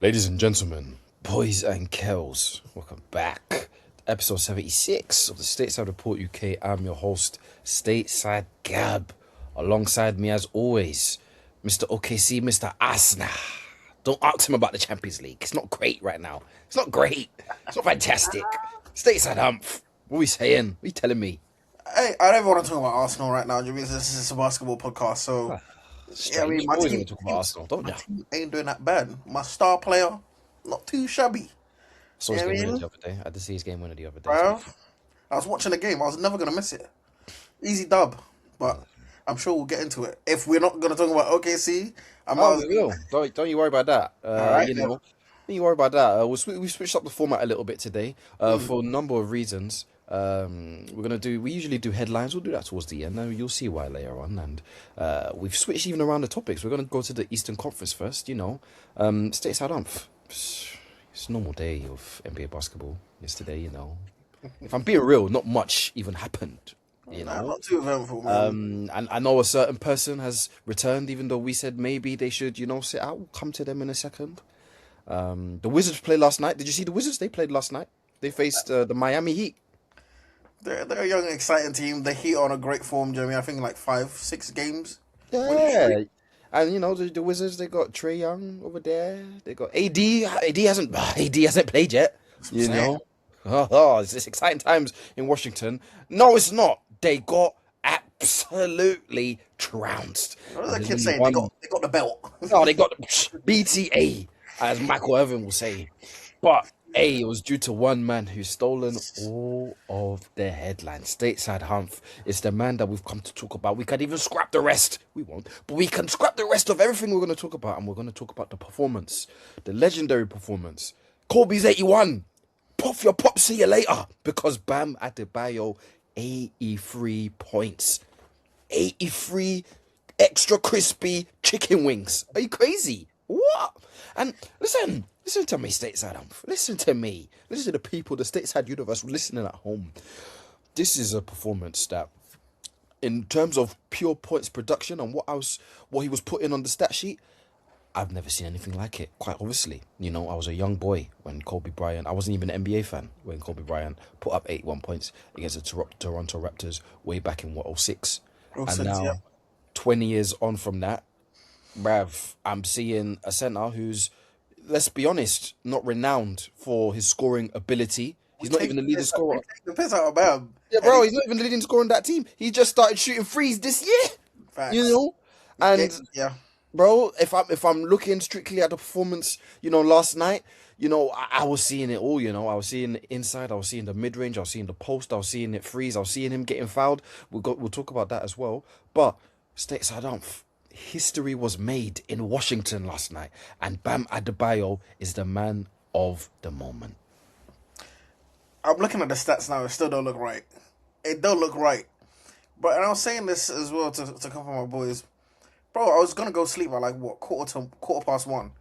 Ladies and gentlemen, boys and girls, welcome back. Episode 76 of the Stateside Report UK. I'm your host, Stateside Gab. Alongside me, as always, Mr. OKC, Mr. Asna. Don't ask him about the Champions League. It's not great right now. It's not great. It's not fantastic. Stateside Humph. What are we saying? What are you telling me? Hey, I don't want to talk about Arsenal right now, Jimmy. This is a basketball podcast, so yeah, I Strange. mean, You my always team, want to talk about Arsenal, don't my you? team ain't doing that bad. My star player, not too shabby. Saw You his know what game I winner mean, the other day. I did see his game winner the other day. bro? I was watching the game. I was never gonna miss it. Easy dub, but I'm sure we'll get into it. If we're not gonna talk about OKC, I might Oh, as we will. Don't you worry about that. all right. Then. Don't you worry about that. We switched up the format a little bit today Mm. for a number of reasons. We usually do headlines. We'll do that towards the end. Now you'll see why later on. And we've switched even around the topics. We're gonna go to the Eastern Conference first. Stateside Umph. It's a normal day of NBA basketball yesterday. If I'm being real, not much even happened. Nah, not too eventful, man. And I know a certain person has returned, even though we said maybe they should, sit out. We'll come to them in a second. The Wizards played last night. Did you see the Wizards? They played last night. They faced the Miami Heat. They're a young, exciting team. The Heat on a great form, Jimmy. I think like 5, 6 games. Win Yeah. streak. And the Wizards, they got Trey Young over there. They got AD. AD hasn't played yet. You Saying. know. It's exciting times in Washington. No, it's not. They got absolutely trounced. What was And that there's kid only saying? one. They got the belt. No, they got BTA, as Michael Irvin will say. But it was due to one man who's stolen all of the headlines. Stateside Humph is the man that we've come to talk about. We can even scrap the rest. We won't, but we can scrap the rest of everything we're going to talk about, and we're going to talk about the performance, the legendary performance. Kobe's 81. Puff your pop, see you later. Because Bam Adebayo, 83 points. 83 extra crispy chicken wings. Are you crazy? What? And listen to me, Stateside. Listen to me. Listen to the people, the Stateside universe listening at home. This is a performance that, in terms of pure points production and what he was putting on the stat sheet, I've never seen anything like it, quite obviously. I was a young boy when Kobe Bryant, I wasn't even an NBA fan when Kobe Bryant put up 81 points against the Toronto Raptors way back in, '06. Oh, And six, yeah. now, 20 years on from that, bruv, I'm seeing a centre who's, let's be honest, not renowned for his scoring ability. We He's not take even the the leading piss, we scorer. take the piss out of Bam. Yeah, And bro, he's not even the leading scorer in that team. He just started shooting threes this year, you facts. know? And Yeah. bro, if I'm looking strictly at the performance, last night, I was seeing it all. I was seeing the inside, I was seeing the mid range, I was seeing the post, I was seeing it freeze, I was seeing him getting fouled. We'll talk about that as well. But Stateside Umph, history was made in Washington last night, and Bam Adebayo is the man of the moment. I'm looking at the stats now. It still don't look right. It don't look right. But and I was saying this as well to come from my boys. Bro, I was gonna go sleep at like what quarter past one,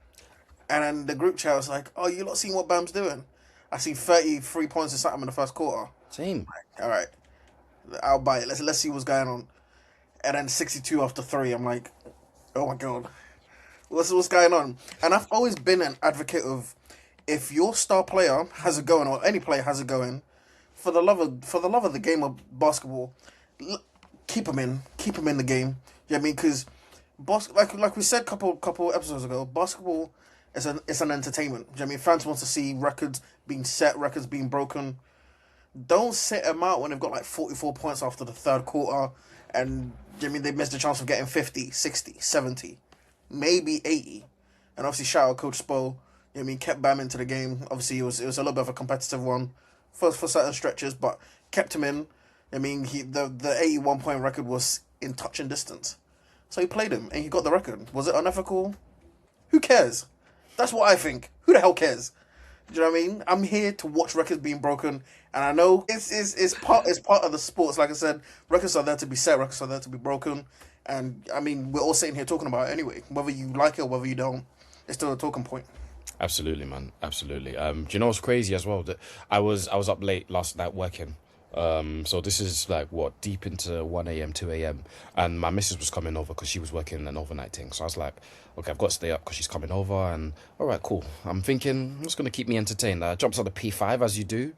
and then the group chat was like, "Oh, you lot seen what Bam's doing? I see 33 points or something in the first quarter. Same. All right, I'll buy it. Let's see what's going on." And then 62 after three. I'm like, "Oh my god, what's going on?" And I've always been an advocate of if your star player has a going or any player has a going, for the love of the game of basketball, l- keep him in the game. You know what I mean? Because like we said couple episodes ago, basketball is an entertainment. You know what I mean? Fans want to see records being set, records being broken. Don't set them out when they've got like 44 points after the third quarter, and you know what I mean they missed the chance of getting 50, 60, 70, maybe 80. And obviously shout out Coach Spo. You know what I mean, kept Bam into the game. Obviously it was a little bit of a competitive one for certain stretches, but kept him in. I mean, the 81 point record was in touch and distance. So he played him and he got the record. Was it unethical? Who cares? That's what I think. Who the hell cares? Do you know what I mean? I'm here to watch records being broken, and I know it's part of the sports. Like I said, records are there to be set, records are there to be broken, and I mean we're all sitting here talking about it anyway. Whether you like it or whether you don't, it's still a talking point. Absolutely, man. Absolutely. Do you know what's crazy as well? That I was up late last night working. So this is like what deep into 1 a.m., 2 a.m., and my missus was coming over because she was working an overnight thing. So I was like, okay, I've got to stay up because she's coming over, and all right, cool. I'm thinking what's gonna keep me entertained. I jumped on the P5 as you do,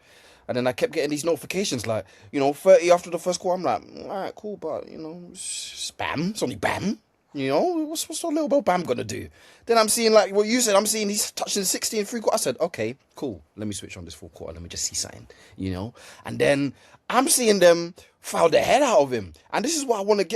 and then I kept getting these notifications like 30 after the first call. I'm like, all right, cool, but spam. It's only Bam. What's the little bit Bam gonna do? Then I'm seeing like what you said. I'm seeing he's touching 60 in 3 quarter. I said, okay, cool. Let me switch on this 4 quarter. Let me just see something. And then I'm seeing them foul the head out of him. And this is what I wanted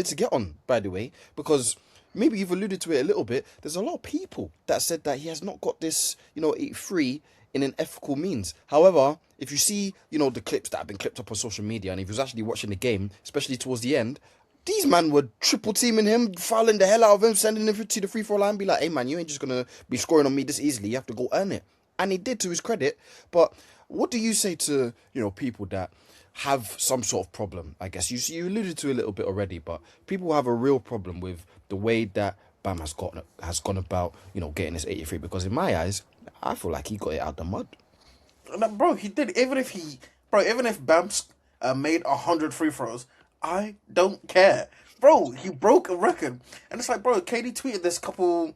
to get on, by the way, because maybe you've alluded to it a little bit. There's a lot of people that said that he has not got this, 8-3 in an ethical means. However, if you see, the clips that have been clipped up on social media, and if you was actually watching the game, especially towards the end, these man were triple teaming him, fouling the hell out of him, sending him to the free throw line, be like, hey man, you ain't just gonna be scoring on me this easily. You have to go earn it. And he did, to his credit. But what do you say to, people that have some sort of problem? I guess you alluded to it a little bit already, but people have a real problem with the way that Bam has gone about, getting his 83, because in my eyes, I feel like he got it out the mud. Like, bro, he did. Even if Bam's made 100 free throws, I don't care, bro. He broke a record, and it's like, bro, KD tweeted this couple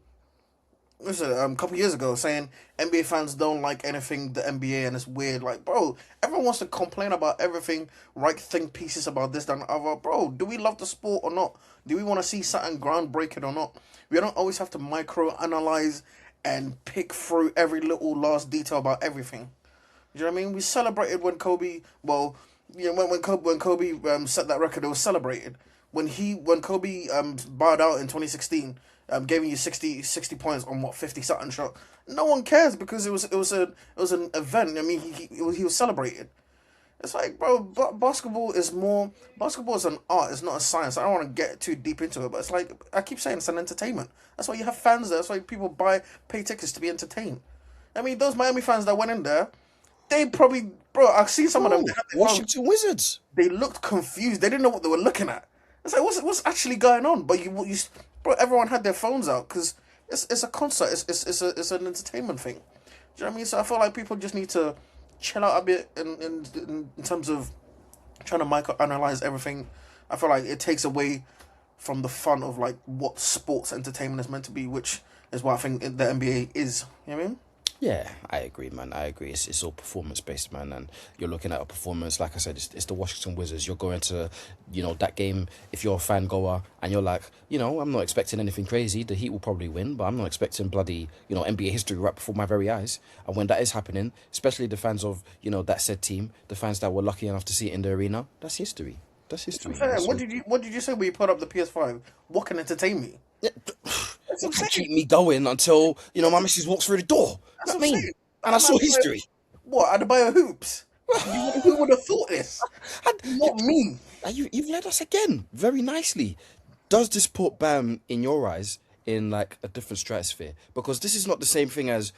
years ago saying NBA fans don't like anything the NBA and it's weird. Like, bro, everyone wants to complain about everything, write think pieces about this, that, and the other. Bro, do we love the sport or not? Do we want to see something groundbreaking or not? We don't always have to micro analyze and pick through every little last detail about everything. You know what I mean? We celebrated when Kobe. Well, when Kobe set that record, it was celebrated. When Kobe bowed out in 2016, giving you 60 points on what 50 something shot. No one cares because it was an event. I mean, he was celebrated. It's like, bro, basketball is more. Basketball is an art. It's not a science. I don't want to get too deep into it, but it's like I keep saying, it's an entertainment. That's why you have fans there. That's why people pay tickets to be entertained. I mean, those Miami fans that went in there, they probably, bro. I've seen some of them. Bro, Washington Wizards. They looked confused. They didn't know what they were looking at. It's like, what's actually going on? But bro, everyone had their phones out because it's a concert. It's an entertainment thing. Do you know what I mean? So I feel like people just need to chill out a bit in terms of trying to micro analyze everything. I feel like it takes away from the fun of like what sports entertainment is meant to be, which is what I think the NBA is. You know what I mean? Yeah, I agree, man. I agree. It's all performance based, man. And you're looking at a performance. Like I said, it's the Washington Wizards. You're going to, that game. If you're a fan goer and you're like, I'm not expecting anything crazy. The Heat will probably win, but I'm not expecting bloody, NBA history right before my very eyes. And when that is happening, especially the fans of, that said team, the fans that were lucky enough to see it in the arena, that's history. That's history. Fair. What did you say when you put up the PS5? What can entertain me? Yeah, what can keep me going until my missus walks through the door? That's What I what I'm mean, saying. and I saw history. What, Adebayo hoops? Who would have thought this? Not me. You've led us again very nicely. Does this put Bam in your eyes in like a different stratosphere? Because this is not the same thing as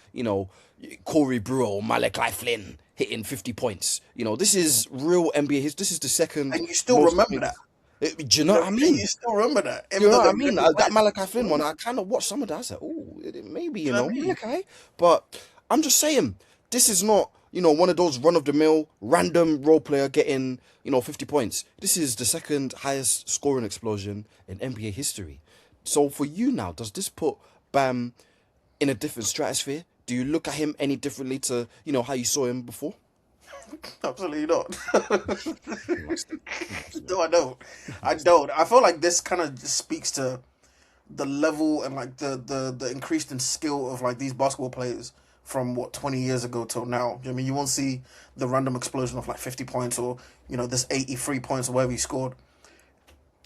Corey Brewer or Malachi Flynn hitting 50 points. This is real NBA. This is the second. And you still remember that. Do you know what I mean? You still remember that. You know what I mean? That Malachi Flynn one, I kind of watched some of that. I said, oh, maybe, Malachi. But I'm just saying, this is not, one of those run-of-the-mill, random role player getting, 50 points. This is the second highest scoring explosion in NBA history. So for you now, does this put Bam in a different stratosphere? Do you look at him any differently to, how you saw him before? Absolutely not. No, I don't. I don't. I feel like this kind of just speaks to the level and like the increased in skill of like these basketball players from 20 years ago till now. I mean, you won't see the random explosion of like 50 points or this 83 points or whatever he scored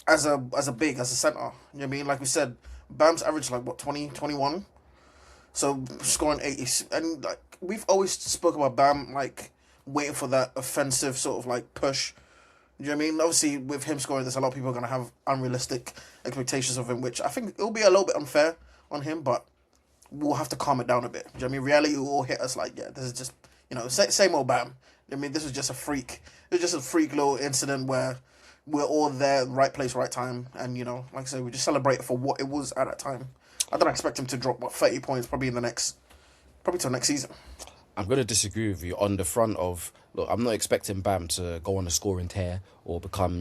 as a big, as a center. You know what I mean? Like we said, Bam's averaged like 20, 21. So scoring 80, and like we've always spoke about Bam like waiting for that offensive sort of like push. You know what I mean? Obviously, with him scoring this, a lot of people are going to have unrealistic expectations of him, which I think it'll be a little bit unfair on him, but we'll have to calm it down a bit. You know what I mean? Reality will all hit us like, yeah, this is just, same old Bam. I mean, this was just a freak. It was just a freak little incident where we're all there, right place, right time, and, like I said, we just celebrate it for what it was at that time. I don't expect him to drop, 30 points probably till next season. I'm going to disagree with you on the front of look. I'm not expecting Bam to go on a scoring tear or become,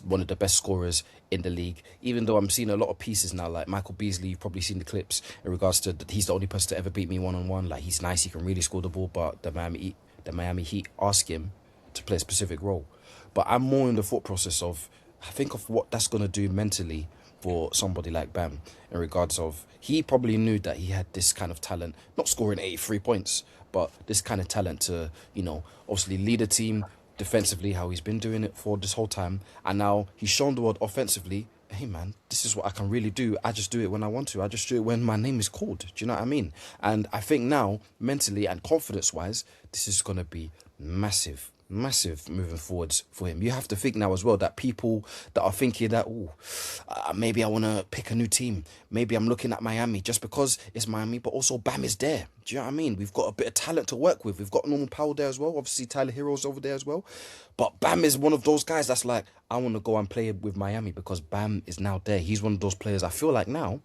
one of the best scorers in the league. Even though I'm seeing a lot of pieces now, like Michael Beasley, you've probably seen the clips in regards to he's the only person to ever beat me 1-on-1. Like he's nice, he can really score the ball, but the Miami Heat ask him to play a specific role. But I'm more in the thought process of I think of what that's gonna do mentally for somebody like Bam in regards of he probably knew that he had this kind of talent, not scoring 83 points, but this kind of talent to, obviously lead a team defensively, how he's been doing it for this whole time. And now he's shown the world offensively, hey man, this is what I can really do. I just do it when I want to. I just do it when my name is called. Do you know what I mean? And I think now, mentally and confidence wise, this is going to be massive, massive moving forwards for him. You have to think now as well that people that are thinking that, maybe I want to pick a new team. Maybe I'm looking at Miami just because it's Miami, but also Bam is there. Do you know what I mean? We've got a bit of talent to work with. We've got Norman Powell there as well. Obviously, Tyler Hero's over there as well. But Bam is one of those guys that's like, I want to go and play with Miami because Bam is now there. He's one of those players I feel like now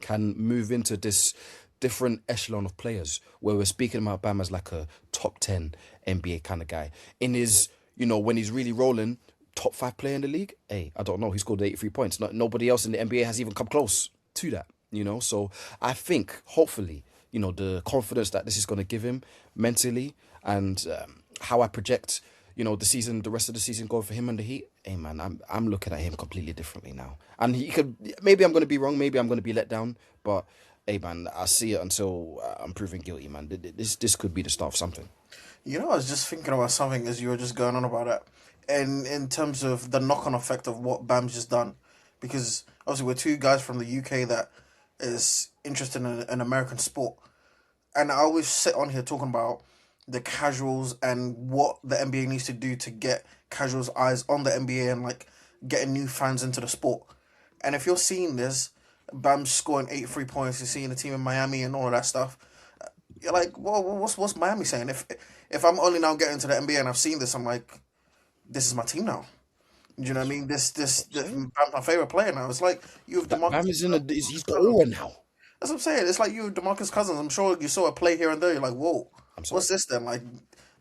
can move into this different echelon of players where we're speaking about Bam as like a top 10 NBA kind of guy. In his, when he's really rolling, top 5 player in the league, hey, I don't know. He scored 83 points. Nobody else in the NBA has even come close to that, So I think, hopefully, the confidence that this is going to give him mentally and how I project, the rest of the season going for him and the Heat. Hey man, I'm looking at him completely differently now. And he could, maybe I'm going to be wrong, maybe I'm going to be let down, but hey man, I see it until I'm proven guilty, man. This could be the start of something. I was just thinking about something as you were just going on about that, and in terms of the knock-on effect of what Bam's just done, because obviously we're two guys from the UK that is interested in an American sport, and I always sit on here talking about the casuals and what the NBA needs to do to get casuals' eyes on the NBA and like getting new fans into the sport. And if you're seeing this, Bam's scoring 83 points, you're seeing the team in Miami and all of that stuff. You're like, well, what's Miami saying? If I'm only now getting to the NBA and I've seen this, I'm like, this is my team now. Do you know what I mean? This Bam's my favorite player now. It's like you have Bam Demarcus. is he's got aura now. That's what I'm saying. It's like you have Demarcus Cousins. I'm sure you saw a play here and there. You're like, whoa, I'm sorry. what's this then? Like,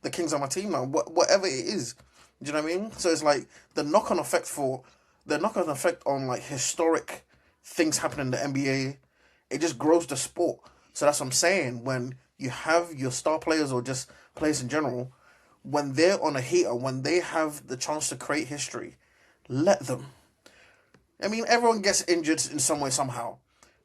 the Kings are my team now. Whatever it is. Do you know what I mean? So it's like the knock on effect on like historic things happening in the NBA. It just grows the sport. So that's what I'm saying. When you have your star players or just players in general, when they're on a heater, when they have the chance to create history, let them. I mean, everyone gets injured in some way, somehow.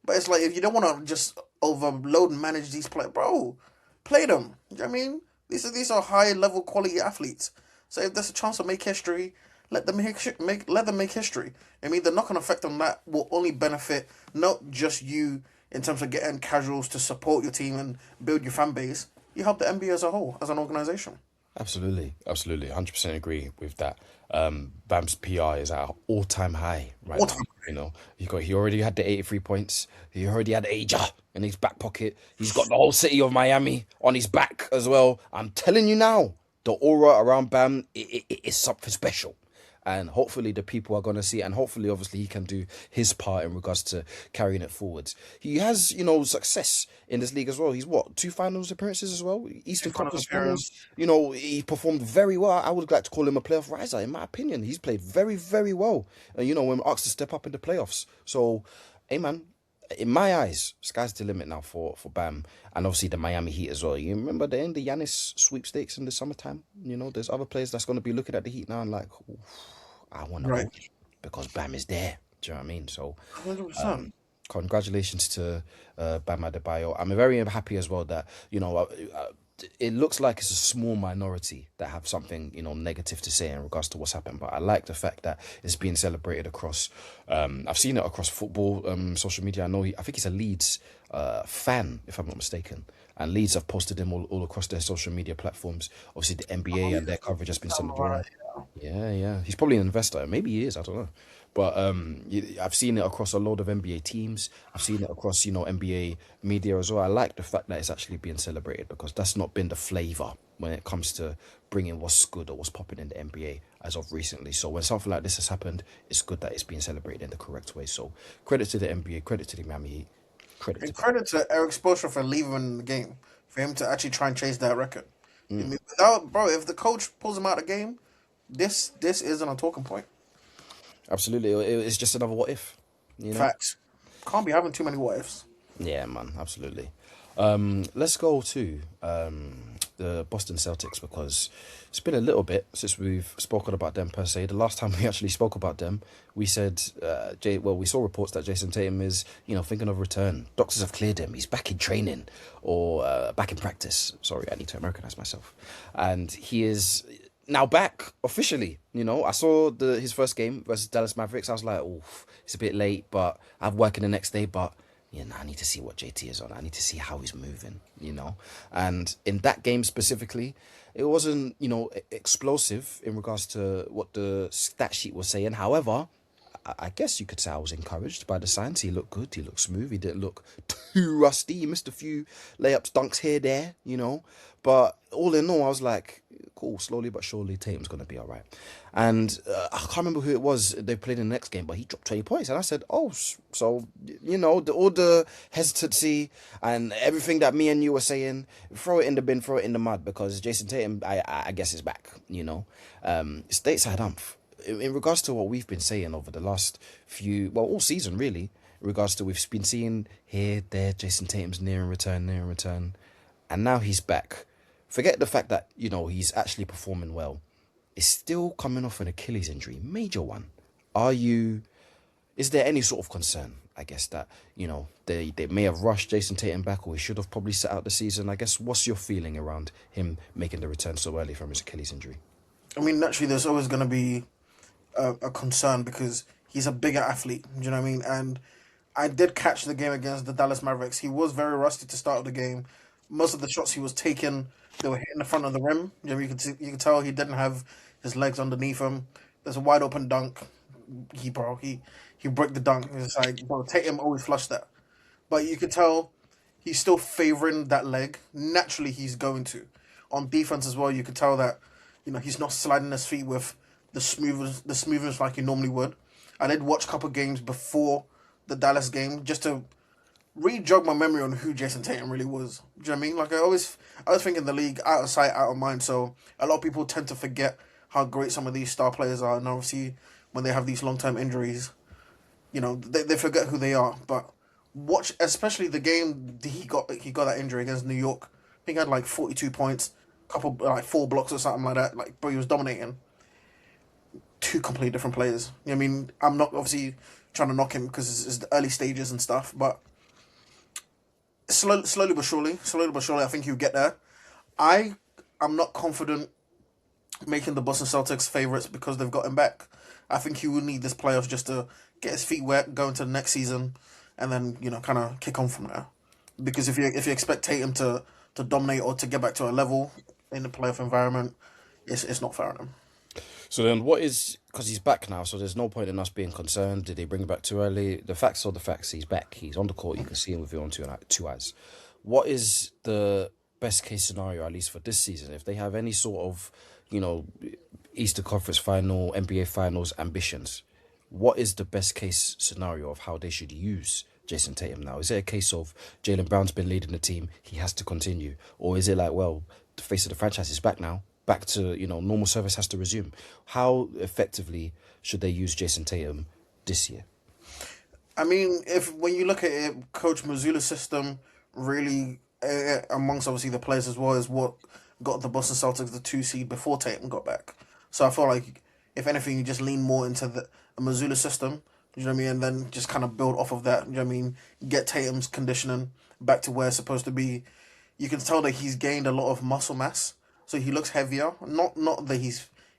But it's like, if you don't want to just overload and manage these players, bro, play them. You know what I mean? These are high level quality athletes. So if there's a chance to make history, let them make history. I mean, the knock on effect on that will only benefit not just you in terms of getting casuals to support your team and build your fan base. You help the NBA as a whole, as an organization. Absolutely, absolutely, 100% agree with that. Bam's PR is at an all-time high right All now. time. He already had the 83 points. He already had Aja in his back pocket. He's got the whole city of Miami on his back as well. I'm telling you now, the aura around Bam it is something special. And hopefully the people are going to see it. And hopefully, obviously, he can do his part in regards to carrying it forwards. He has, success in this league as well. He's what, 2 finals appearances as well? Eastern Final Conference appearance. finals. He performed very well. I would like to call him a playoff riser, in my opinion. He's played very, very well. And, when asked to step up in the playoffs. So, hey, man, in my eyes, sky's the limit now for Bam, and obviously the Miami Heat as well. You remember they're in the Giannis sweepstakes in the summertime. There's other players that's going to be looking at the Heat now and like, "Oof, I want to go Right. there because Bam is there." Do you know what I mean? So, 100%. congratulations to Bam Adebayo. I'm very happy as well that it looks like it's a small minority that have something negative to say in regards to what's happened. But I like the fact that it's being celebrated across. I've seen it across football, social media. I think he's a Leeds fan, if I'm not mistaken. And Leeds have posted him all across their social media platforms. Obviously, the NBA and their coverage has been sent around. Yeah, yeah. He's probably an investor. Maybe he is. I don't know. But I've seen it across a load of NBA teams. I've seen it across, NBA media as well. I like the fact that it's actually being celebrated because that's not been the flavor when it comes to bringing what's good or what's popping in the NBA as of recently. So when something like this has happened, it's good that it's being celebrated in the correct way. So credit to the NBA, credit to the Miami Heat, credit And to credit to Eric Spoelstra for leaving him in the game. for him to actually try and chase that record. I mean, without, bro, if the coach pulls him out of the game, this isn't a talking point. Absolutely, it's just another what if, you know. Facts. Can't be having too many what ifs. Yeah, man, absolutely. Let's go to the Boston Celtics because it's been a little bit since we've spoken about them per se. The last time we actually spoke about them, we said, we saw reports that Jayson Tatum is, thinking of return. Doctors have cleared him. He's back in training or back in practice. Sorry, I need to Americanize myself. And he is now back officially. I saw his first game versus Dallas Mavericks. I was like, oh, it's a bit late, but I'm working the next day, but I need to see what JT is on. I need to see how he's moving, And in that game specifically, it wasn't, explosive in regards to what the stat sheet was saying. However, I guess you could say I was encouraged by the signs. He looked good. He looked smooth. He didn't look too rusty. He missed a few layups, dunks here, there, But all in all, I was like, cool, slowly but surely, Tatum's going to be all right. And I can't remember who it was they played in the next game, but he dropped 20 points. And I said, oh, so, all the hesitancy and everything that me and you were saying, throw it in the bin, throw it in the mud, because Jayson Tatum, I guess, is back, Stateside umph. In regards to what we've been saying over the last all season really, in regards to we've been seeing here, there, Jayson Tatum's near and return, and now he's back. Forget the fact that, he's actually performing well. Is still coming off an Achilles injury, major one. Is there any sort of concern, I guess, that, they may have rushed Jayson Tatum back, or he should have probably set out the season? I guess, what's your feeling around him making the return so early from his Achilles injury? I mean, naturally, there's always going to be a concern because he's a bigger athlete. Do you know what I mean? And I did catch the game against the Dallas Mavericks. He was very rusty to start the game. Most of the shots he was taking, they were hitting the front of the rim. You could tell he didn't have his legs underneath him. There's a wide open dunk. He broke the dunk. It's like, bro, Tatum always flushed that. But you could tell he's still favoring that leg. Naturally, he's going to. On defense as well, you could tell that, he's not sliding his feet with the smoothest like he normally would. I did watch a couple of games before the Dallas game just to re-jog my memory on who Jayson Tatum really was. Do you know what I mean? Like I always think in the league, out of sight, out of mind. So a lot of people tend to forget how great some of these star players are, and obviously when they have these long-term injuries, they forget who they are. But watch, especially the game he got that injury against New York. I think he had like 42 points, couple like 4 blocks or something like that. Like, bro, he was dominating. Two completely different players. I mean, I'm not obviously trying to knock him because it's the early stages and stuff, but slowly but surely, I think he'll get there. I'm not confident making the Boston Celtics favourites because they've got him back. I think he will need this playoffs just to get his feet wet, go into the next season, and then kind of kick on from there. Because if you expect Tatum to dominate or to get back to a level in the playoff environment, it's not fair on him. So then because he's back now, so there's no point in us being concerned. Did they bring him back too early? The facts are the facts. He's back. He's on the court. You can see him with your own two eyes. What is the best case scenario, at least for this season? If they have any sort of, Eastern Conference final, NBA finals ambitions, what is the best case scenario of how they should use Jayson Tatum now? Is it a case of Jaylen Brown's been leading the team, he has to continue? Or is it like, well, the face of the franchise is back now, back to, normal service has to resume? How effectively should they use Jayson Tatum this year? I mean, when you look at it, Coach Mazzulla's system really, amongst obviously the players as well, is what got the Boston Celtics the 2 seed before Tatum got back. So I feel like, if anything, you just lean more into the Mazzulla system, you know what I mean, and then just kind of build off of that, you know what I mean, get Tatum's conditioning back to where it's supposed to be. You can tell that he's gained a lot of muscle mass, so he looks heavier. Not that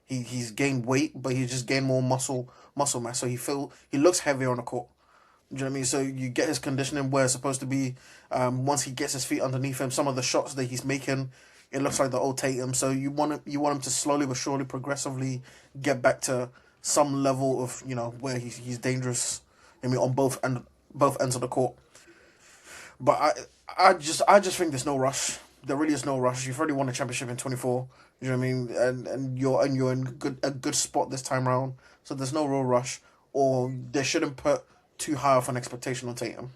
he's gained weight, but he's just gained more muscle mass, so he looks heavier on the court. Do you know what I mean? So you get his conditioning where it's supposed to be. Once he gets his feet underneath him, some of the shots that he's making, it looks like the old Tatum. So you want him to slowly but surely, progressively get back to some level of where he's dangerous. I mean, on both ends of the court. But I just think there's no rush. There really is no rush. You've already won a championship in 24. You know what I mean? And you're in a good spot this time around. So there's no real rush, or they shouldn't put too high of an expectation on Tatum.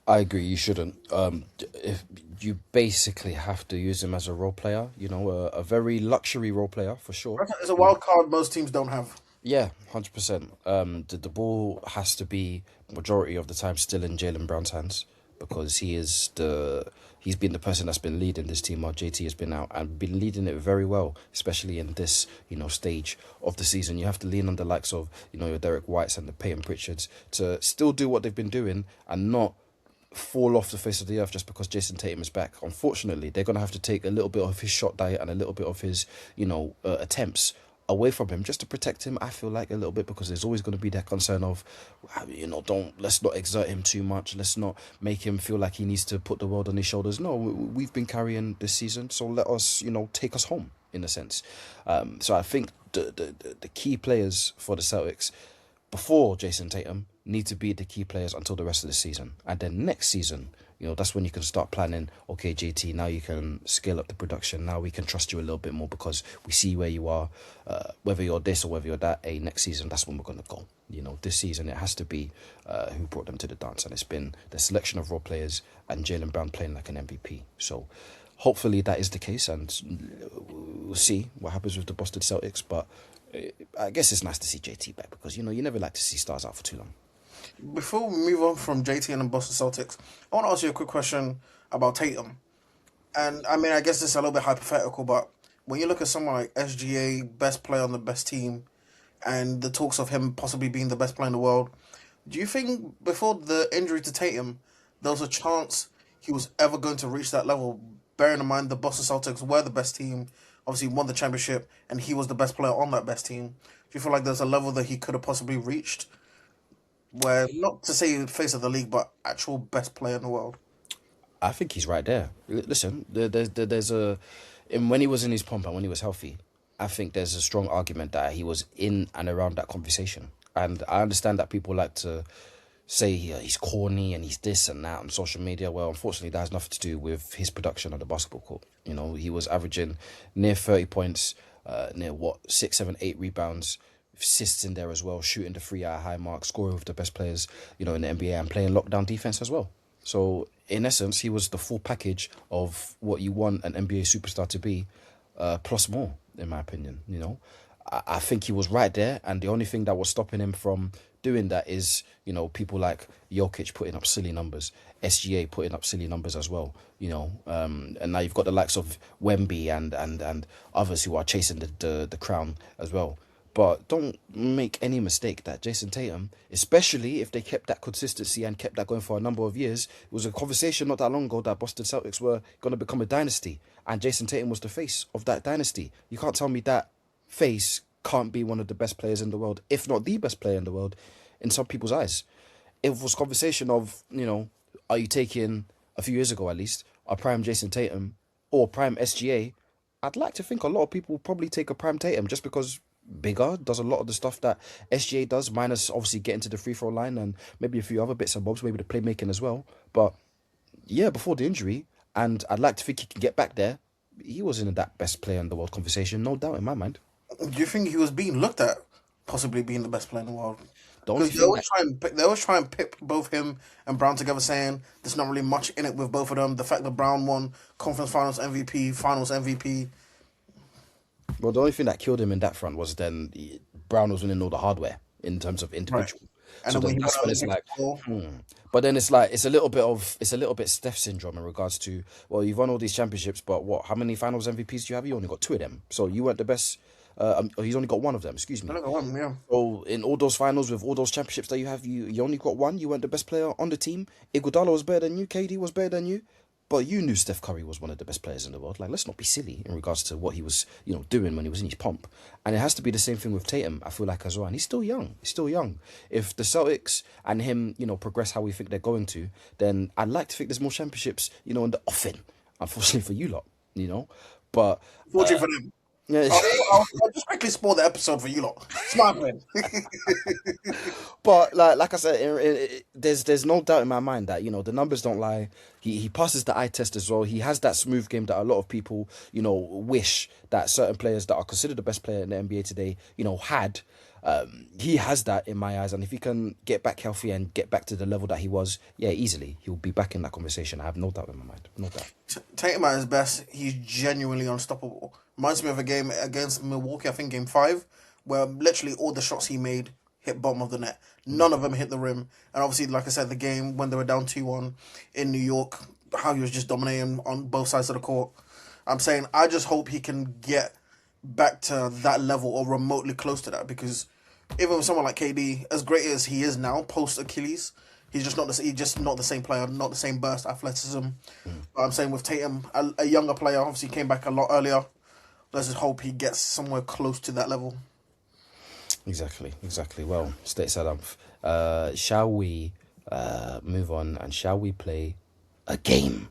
I agree. You shouldn't. If you basically have to use him as a role player, a very luxury role player for sure. It's a wild card most teams don't have. Yeah, 100%. The ball has to be majority of the time still in Jaylen Brown's hands because he's been the person that's been leading this team while JT has been out and been leading it very well, especially in this stage of the season. You have to lean on the likes of your Derek Whites and the Peyton Pritchards to still do what they've been doing and not fall off the face of the earth just because Jayson Tatum is back. Unfortunately, they're going to have to take a little bit of his shot diet and a little bit of his, attempts away from him just to protect him. I feel like a little bit because there's always going to be that concern of, let's not exert him too much. Let's not make him feel like he needs to put the world on his shoulders. No, we've been carrying this season, so let us, take us home in a sense. So I think the key players for the Celtics before Jayson Tatum need to be the key players until the rest of the season. And then next season, that's when you can start planning, okay, JT, now you can scale up the production. Now we can trust you a little bit more because we see where you are, whether you're this or whether you're that. Next season, that's when we're going to go. This season, it has to be who brought them to the dance. And it's been the selection of role players and Jaylen Brown playing like an MVP. So hopefully that is the case. And we'll see what happens with the Boston Celtics. But I guess it's nice to see JT back because, you never like to see stars out for too long. Before we move on from JT and the Boston Celtics, I want to ask you a quick question about Tatum. And I mean, I guess this is a little bit hypothetical, but when you look at someone like SGA, best player on the best team, and the talks of him possibly being the best player in the world, do you think before the injury to Tatum, there was a chance he was ever going to reach that level? Bearing in mind the Boston Celtics were the best team, obviously won the championship, and he was the best player on that best team. Do you feel like there's a level that he could have possibly reached? Where, not to say face of the league, but actual best player in the world. I think he's right there. Listen, there's a, and when he was in his pomp and when he was healthy, I think there's a strong argument that he was in and around that conversation. And I understand that people like to say he's corny and he's this and that on social media. Well, unfortunately, that has nothing to do with his production on the basketball court. He was averaging near 30 points, near 6, 7, 8 rebounds, assists in there as well, shooting the 3 at a high mark, scoring with the best players, in the NBA and playing lockdown defense as well. So in essence, he was the full package of what you want an NBA superstar to be, plus more, in my opinion. I think he was right there, and the only thing that was stopping him from doing that is, people like Jokic putting up silly numbers, SGA putting up silly numbers as well, and now you've got the likes of Wemby and others who are chasing the crown as well. But don't make any mistake that Jayson Tatum, especially if they kept that consistency and kept that going for a number of years, it was a conversation not that long ago that Boston Celtics were going to become a dynasty. And Jayson Tatum was the face of that dynasty. You can't tell me that face can't be one of the best players in the world, if not the best player in the world, in some people's eyes. It was conversation of, are you taking, a few years ago at least, a prime Jayson Tatum or prime SGA? I'd like to think a lot of people will probably take a prime Tatum just because bigger, does a lot of the stuff that SGA does, minus obviously getting to the free throw line and maybe a few other bits and bobs, maybe the playmaking as well. But yeah, before the injury, and I'd like to think he can get back there, he was in that best player in the world conversation, no doubt in my mind. Do you think he was being looked at possibly being the best player in the world? The only Because thing they always try and pit both him and Brown together, saying there's not really much in it with both of them. The fact that Brown won Conference Finals MVP, Finals MVP. Well, the only thing that killed him in that front was then Brown was winning all the hardware in terms of individual. And So then then when he that's went when out it's the like, next ball, but then it's like it's a little bit Steph syndrome in regards to, well, you've won all these championships, but what? How many Finals MVPs do you have? You only got 2 of them, so you weren't the best. He's only got 1 of them. Excuse me. I don't know what, yeah. So in all those finals with all those championships that you have, you only got 1. You weren't the best player on the team. Iguodala was better than you. KD was better than you. But you knew Steph Curry was one of the best players in the world. Like, let's not be silly in regards to what he was, doing when he was in his pomp. And it has to be the same thing with Tatum, I feel like, as well. And he's still young. He's still young. If the Celtics and him, progress how we think they're going to, then I'd like to think there's more championships, in the offing. Unfortunately for you lot, But Fortunately for them. Yeah. I'll just quickly spoil the episode for you lot. Smart man. But like I said, there's no doubt in my mind that the numbers don't lie. He passes the eye test as well. He has that smooth game that a lot of people wish that certain players that are considered the best player in the NBA today had. He has that in my eyes, and if he can get back healthy and get back to the level that he was, yeah, easily he'll be back in that conversation. I have no doubt in my mind, no doubt. Tatum at his best, he's genuinely unstoppable. Reminds me of a game against Milwaukee, I think game 5, where literally all the shots he made hit bottom of the net. None of them hit the rim. And obviously, like I said, the game when they were down 2-1 in New York, how he was just dominating on both sides of the court. I'm saying I just hope he can get back to that level or remotely close to that, because even with someone like KD, as great as he is now post Achilles, he's just not the same player, not the same burst athleticism. But I'm saying with Tatum, a younger player, obviously came back a lot earlier. Let's just hope he gets somewhere close to that level. Exactly. Well, Stateside, shall we move on and shall we play a game?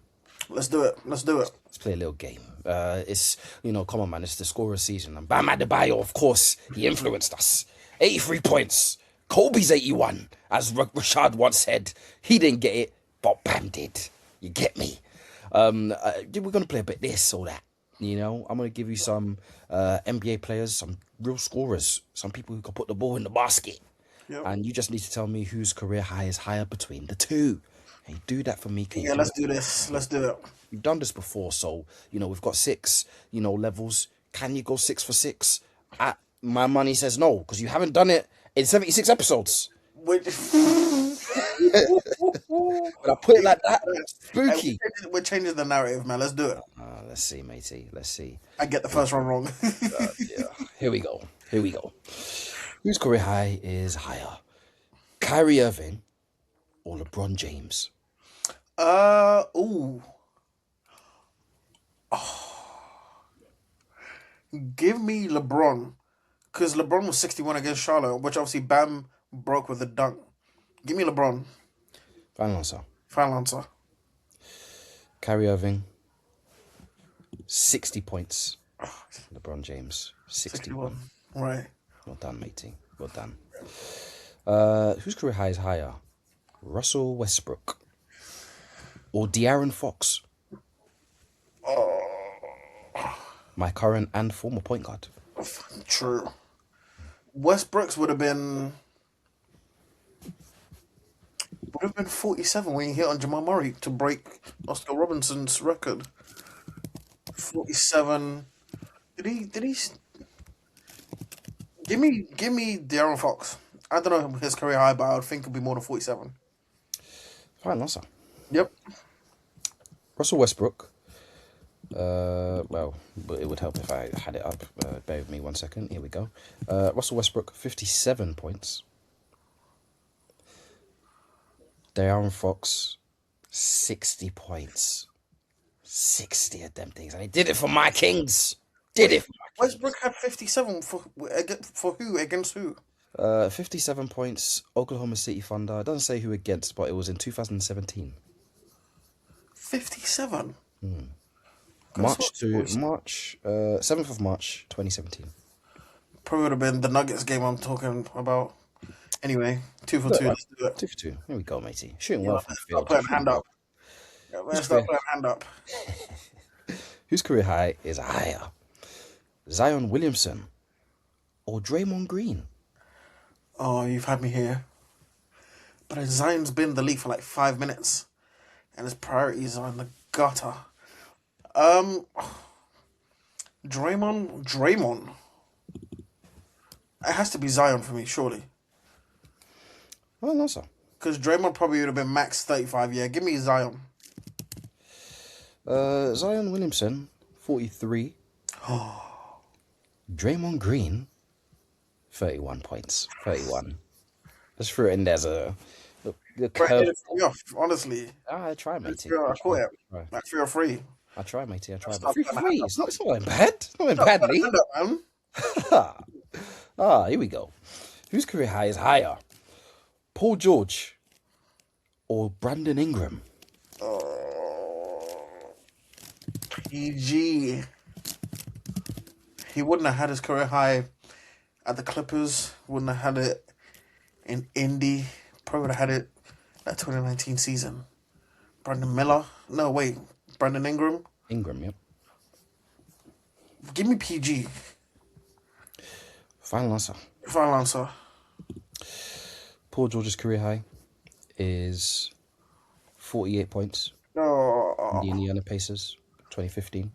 Let's do it. Let's play a little game. It's come on, man. It's the scorer season, and Bam Adebayo, of course, he influenced us. 83 points. Kobe's 81, as Rashad once said. He didn't get it, but Bam did. You get me? We're gonna play a bit this or that. I'm gonna give you some NBA players, some real scorers, some people who can put the ball in the basket, and you just need to tell me whose career high is higher between the two. Can you do that for me? Yeah, let's do this. Let's do it. We've done this before, so we've got 6, levels. Can you go 6 for 6? My money says no, because you haven't done it in 76 episodes. Wait. But I put it like that. Spooky. We're changing the narrative, man. Let's do it. Let's see, matey. Let's see. I get the first one wrong. Yeah. Here we go. Whose career high is higher? Kyrie Irving or LeBron James? Ooh. Give me LeBron. Because LeBron was 61 against Charlotte, which obviously Bam broke with a dunk. Give me LeBron. Final answer. Final answer. Kyrie Irving, 60 points. LeBron James, 61. Right. Well done, matey. Well done. Whose career high is higher? Russell Westbrook or De'Aaron Fox? My current and former point guard. True. Westbrook's would have been 47 when he hit on Jamal Murray to break Oscar Robinson's record. 47. Did he give me De'Aaron Fox. I don't know his career high, but I would think it'd be more than 47. Fine answer. Yep. Russell Westbrook. Well, it would help if I had it up. Bear with me 1 second. Here we go. Russell Westbrook, 57 points. De'Aaron Fox, 60 points. 60 of them things. And he did it for my Kings. Westbrook had 57 for who? Against who? 57 points, Oklahoma City Thunder. It doesn't say who against, but it was in 2017. 57? March 7th of March, 2017. Probably would have been the Nuggets game I'm talking about. Anyway, 2 for 2. Let's do it. 2 for 2. Here we go, matey. Shooting well from the field. Start putting hand up. Start putting hand up. Whose career high is higher? Zion Williamson or Draymond Green? Oh, you've had me here. But Zion's been in the league for like 5 minutes. And his priorities are in the gutter. Draymond. It has to be Zion for me, surely. Well, no, sir. Because Draymond probably would have been max 35. Yeah, give me Zion. Zion Williamson, 43. Draymond Green, 31 points. 31. Let's throw it in there as a curve. Honestly. I try, matey. I caught it. Like 3 or 3. I try, matey. I try. 3 for 3. It's not in bad. It's not in badly. Here we go. Whose career high is higher? Paul George or Brandon Ingram? PG. He wouldn't have had his career high at the Clippers. Wouldn't have had it in Indy. Probably would have had it that 2019 season. Brandon Miller. No, wait. Brandon Ingram. Ingram, yep. Give me PG. Final answer. Final answer. Paul George's career high is 48 points in Oh, the Indiana Pacers, 2015.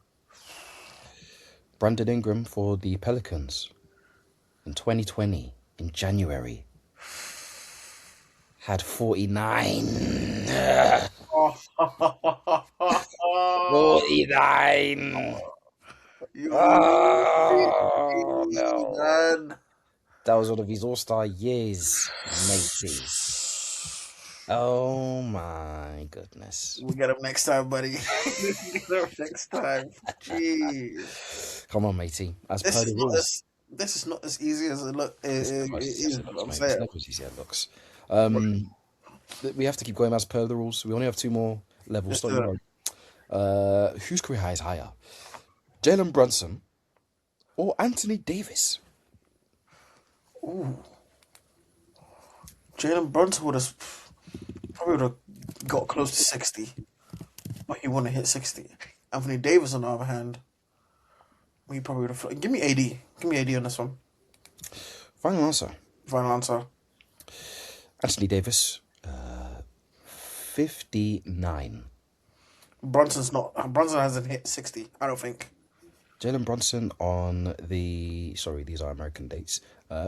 Brandon Ingram for the Pelicans in 2020, in January, had 49. 49. you Oh, no. man. That was one of his all-star years, matey. Oh my goodness. We'll get him next time, buddy. Get him next time. Jeez. Come on, matey. As This per is the not rules. this is not as easy as it look. It's It never as easy is. as it looks, I'm mate. It's saying. never as easy as it looks. We have to keep going as per the rules. We only have 2 more levels. Let's do Whose career high is higher? Jalen Brunson or Anthony Davis? Ooh. Jalen Brunson probably would have got close to 60, but he wouldn't have hit 60. Anthony Davis, on the other hand, he probably would have. Give me AD. Give me AD on this one. Final answer. Final answer. Anthony Davis, 59. Brunson hasn't hit 60. I don't think. Jalen Brunson on the... Sorry, these are American dates.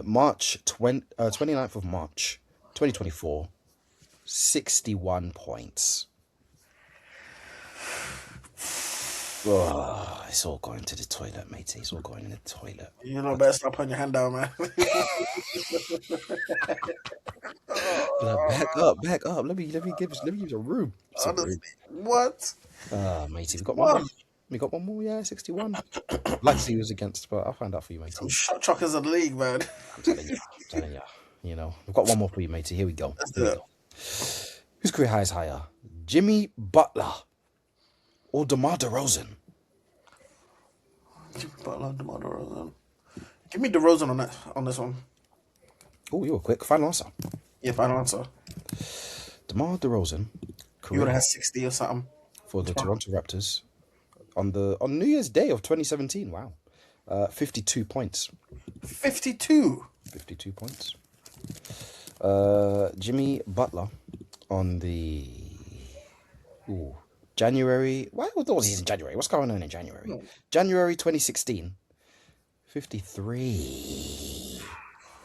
March 29th of March, 2024. 61 points. Oh, it's all going to the toilet, matey. It's all going in the toilet. You know, better stop putting your hand down, man. Back up. Let me give you a room. Honestly, what? Matey, we got What? one more. We got one more, yeah, 61. Likely he was against, but I'll find out for you, matey. Some shot chuckers of the league, man. I'm telling you. You know, we've got one more for you, matey. Here we go. Let's do it. Whose career high is higher? Jimmy Butler or DeMar DeRozan? Jimmy Butler, DeMar DeRozan. Give me DeRozan on this one. Oh, you were quick. Final answer. Yeah, final answer. DeMar DeRozan, You career would have high had 60 or something. for the Toronto Raptors on New Year's Day of 2017. Wow, 52 points. 52. 52 points. Jimmy Butler on the January. Why was he in January? What's going on in January? No. January 2016. 53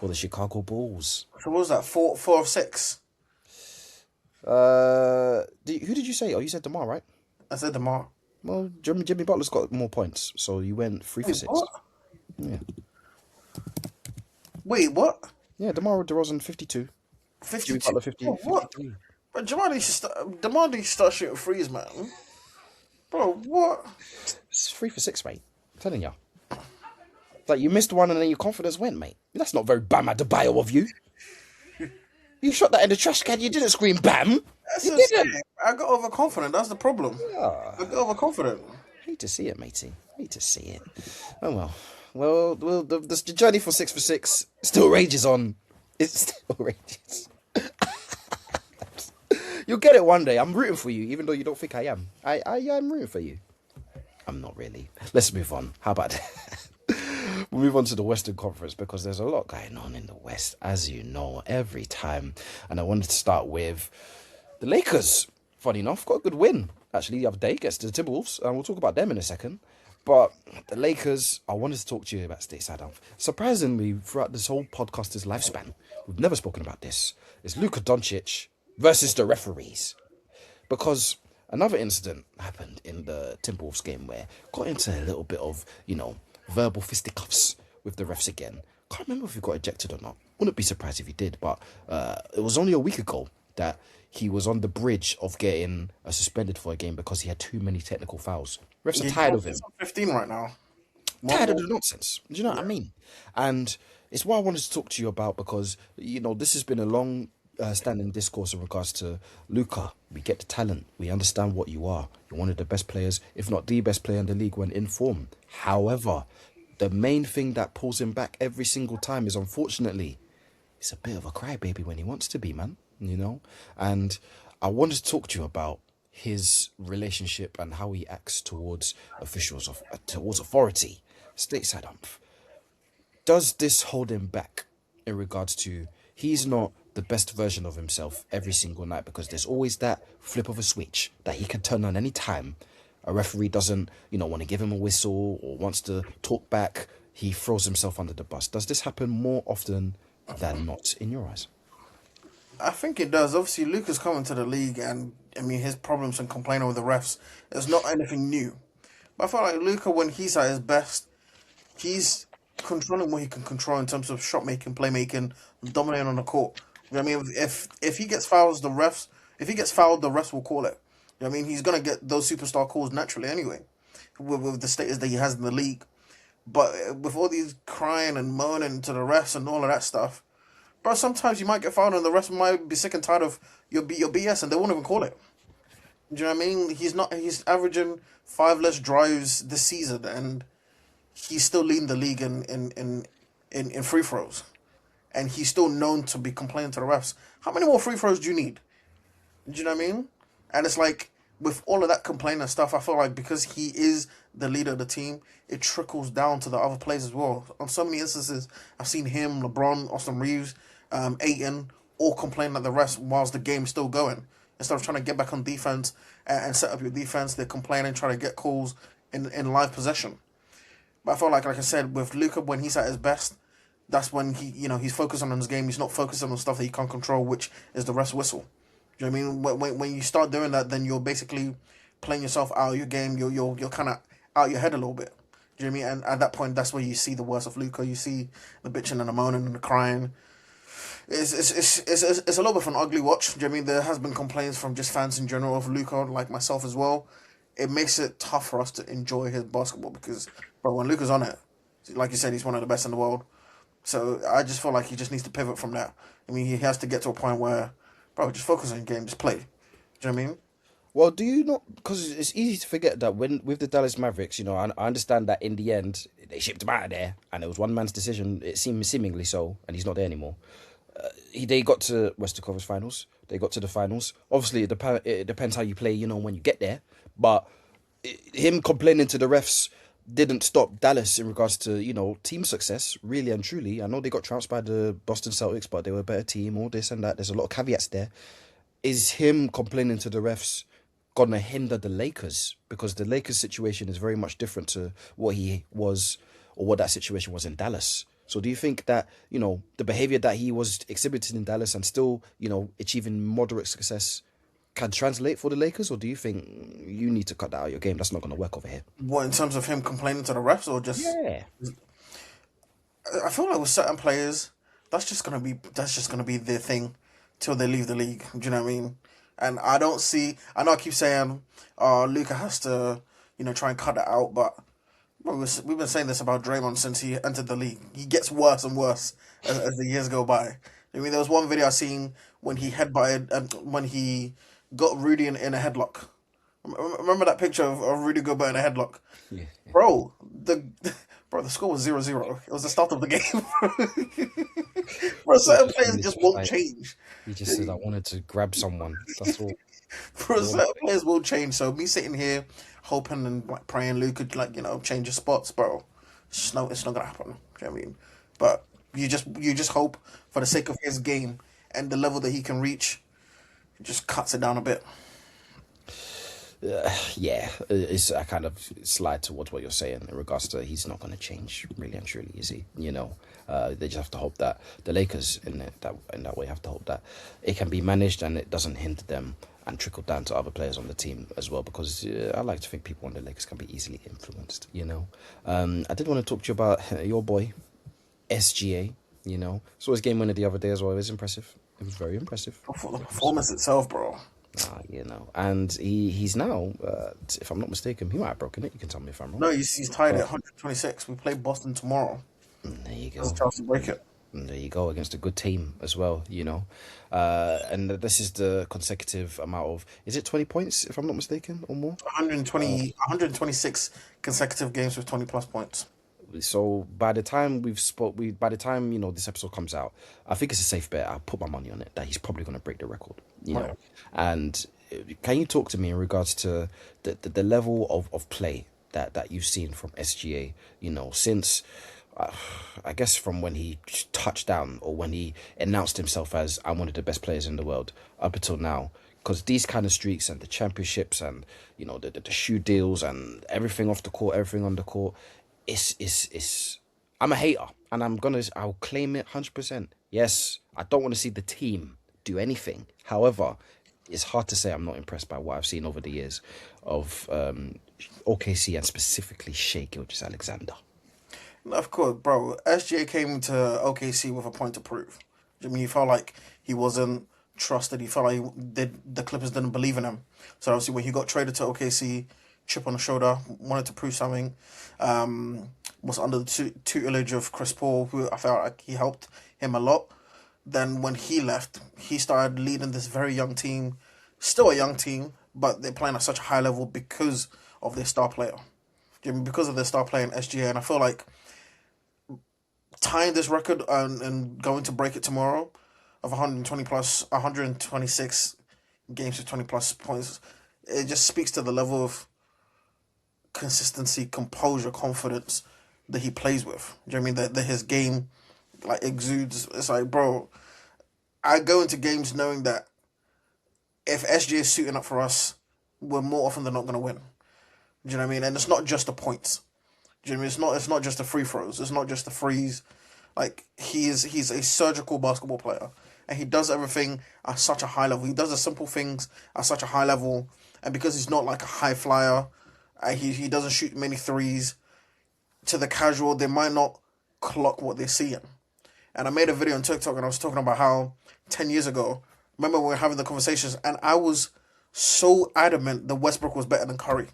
for the Chicago Bulls. So what was that? Four of 6. Who did you say? Oh, you said DeMar, right? I said DeMar. Well, Jimmy Butler's got more points, so you went 3 for 6. What? Yeah. Wait, what? Yeah, DeMar DeRozan 52. 52. Jimmy Butler 50. Oh, what? 53. But DeMar needs to start shooting threes, man. Bro, what? It's 3 for 6, mate. I'm telling you. Like, you missed one and then your confidence went, mate. That's not very Bam Adebayo of you. You shot that in the trash can. You didn't scream Bam. That's You just didn't. saying. I got overconfident. That's the problem. Ah, I got overconfident. hate to see it, matey. Hate to see it. Oh, well. Well, the journey for 6 for 6 still rages on. It still rages. You'll get it one day. I'm rooting for you, even though you don't think I am. I am rooting for you. I'm not really. Let's move on. How about that? We'll move on to the Western Conference because there's a lot going on in the West, as you know, every time. And I wanted to start with the Lakers. Funny enough, got a good win, actually, the other day against the Timberwolves. And we'll talk about them in a second. But the Lakers, I wanted to talk to you about Stateside. Surprisingly, throughout this whole podcast's lifespan, we've never spoken about this. It's Luka Dončić versus the referees. Because another incident happened in the Timberwolves game where got into a little bit of, verbal fisticuffs with the refs again. Can't remember if he got ejected or not. Wouldn't be surprised if he did, but it was only a week ago that he was on the bridge of getting suspended for a game because he had too many technical fouls. Refs are tired of him. He's on 15 right now. Tired of the nonsense. Do you know what I mean? And it's what I wanted to talk to you about because, this has been a long standing discourse in regards to Luka. We get the talent. We understand what you are. You're one of the best players, if not the best player in the league when in form. However, the main thing that pulls him back every single time is, unfortunately, he's a bit of a crybaby when he wants to be, man. And I wanted to talk to you about his relationship and how he acts towards officials, towards authority. Stateside umph. Does this hold him back in regards to he's not the best version of himself every single night, because there's always that flip of a switch that he can turn on any time. A referee doesn't, want to give him a whistle or wants to talk back. He throws himself under the bus. Does this happen more often than not in your eyes? I think it does. Obviously, Luka's coming to the league, and I mean his problems and complaining with the refs is not anything new. But I feel like Luka, when he's at his best, he's controlling what he can control in terms of shot making, playmaking, dominating on the court. You know what I mean? If he gets fouls, if he gets fouled, the refs will call it. You know what I mean? He's gonna get those superstar calls naturally anyway, with the status that he has in the league. But with all these crying and moaning to the refs and all of that stuff, bro, sometimes you might get fouled and the refs might be sick and tired of your BS and they won't even call it. Do you know what I mean? He's averaging 5 less drives this season, and he's still leading the league in free throws. And he's still known to be complaining to the refs. How many more free throws do you need? Do you know what I mean? And it's like, with all of that complaining and stuff, I feel like because he is the leader of the team, it trickles down to the other players as well. On so many instances, I've seen him, LeBron, Austin Reeves, Ayton, all complaining at the refs whilst the game's still going. Instead of trying to get back on defense and set up your defense, they're complaining, trying to get calls in live possession. But I feel like I said, with Luka, when he's at his best, that's when he's focusing on his game. He's not focusing on stuff that he can't control, which is the ref whistle. Do you know what I mean? When you start doing that, then you're basically playing yourself out of your game. You're kind of out your head a little bit. Do you know what I mean? And at that point, that's where you see the worst of Luka. You see the bitching and the moaning and the crying. It's a little bit of an ugly watch. Do you know what I mean? There has been complaints from just fans in general of Luka, like myself as well. It makes it tough for us to enjoy his basketball because, bro, when Luka's on it, like you said, he's one of the best in the world. So I just feel like he just needs to pivot from that. I mean, he has to get to a point where, bro, just focus on your game, just play. Do you know what I mean? Well, do you not? Because it's easy to forget that when with the Dallas Mavericks, I understand that in the end they shipped him out of there, and it was one man's decision. It seemed seemingly so, and he's not there anymore. They got to Western Conference Finals. They got to the finals. Obviously, it depends how you play, when you get there. But him complaining to the refs didn't stop Dallas in regards to, team success, really and truly. I know they got trounced by the Boston Celtics, but they were a better team, all this and that. There's a lot of caveats there. Is him complaining to the refs going to hinder the Lakers? Because the Lakers situation is very much different to what he was or what that situation was in Dallas. So do you think that, the behavior that he was exhibiting in Dallas and still, achieving moderate success can translate for the Lakers? Or do you think you need to cut that out of your game? That's not going to work over here. What, in terms of him complaining to the refs or just... Yeah. I feel like with certain players, that's just gonna be their thing till they leave the league. Do you know what I mean? And I know I keep saying, Luka has to, try and cut it out, but we've been saying this about Draymond since he entered the league. He gets worse and worse as the years go by. I mean, there was one video I seen when he when he got Rudy in a headlock. Remember that picture of Rudy Gobert in a headlock? Yeah. Bro, the score was 0-0. It was the start of the game. Bro, certain players just won't change. He just said, I wanted to grab someone. That's all. Bro, certain players will change. So me sitting here hoping and praying Luke could change his spots, bro. It's not gonna happen. Do you know what I mean? But you just hope for the sake of his game and the level that he can reach, it just cuts it down a bit. Yeah, it's I kind of slide towards what you're saying in regards to he's not going to change really and truly, is he? They just have to hope that the Lakers in that way have to hope that it can be managed and it doesn't hinder them and trickle down to other players on the team as well, because I like to think people on the Lakers can be easily influenced. I did want to talk to you about your boy SGA. Saw his game winner the other day as well. It was impressive. It was very impressive. For the performance itself, bro. And he's now, if I'm not mistaken, he might have broken it. You can tell me if I'm wrong. No, he's tied at 126. We play Boston tomorrow. There you go. There's a chance to break it. And there you go, against a good team as well, And this is the consecutive amount of, is it 20 points, if I'm not mistaken, or more? 126 consecutive games with 20 plus points. So by the time by the time this episode comes out, I think it's a safe bet. I'll put my money on it that he's probably going to break the record. Right. And can you talk to me in regards to the level of play that you've seen from SGA? Since I guess from when he touched down or when he announced himself as I'm one of the best players in the world up until now. Because these kind of streaks and the championships and the shoe deals and everything off the court, everything on the court, it's I'm a hater and I'll claim it 100%. Yes, I don't want to see the team do anything. However, it's hard to say I'm not impressed by what I've seen over the years of OKC and specifically Shea Gilgeous-Alexander. Of course, bro. SGA came to OKC with a point to prove. I mean, he felt like he wasn't trusted. He felt like the Clippers didn't believe in him. So obviously, when he got traded to OKC, chip on the shoulder, wanted to prove something. Was under the tutelage of Chris Paul, who I felt like he helped him a lot. Then when he left, he started leading this very young team, still a young team, but they're playing at such a high level because of their star player. Because of their star player in SGA, and I feel like tying this record and going to break it tomorrow of 120 plus 126 games with 20 plus points, it just speaks to the level of consistency, composure, confidence that he plays with. Do you know what I mean? That his game like exudes. It's like, bro, I go into games knowing that if SGA is suiting up for us, we're more often than not gonna win. Do you know what I mean? And it's not just the points. Do you know what I mean? It's not just the free throws. It's not just the frees. Like he's a surgical basketball player, and he does everything at such a high level. He does the simple things at such a high level, and because he's not like a high flyer, he doesn't shoot many threes. To the casual, they might not clock what they're seeing. And I made a video on TikTok, and I was talking about how 10 years ago, remember we were having the conversations, and I was so adamant that Westbrook was better than Curry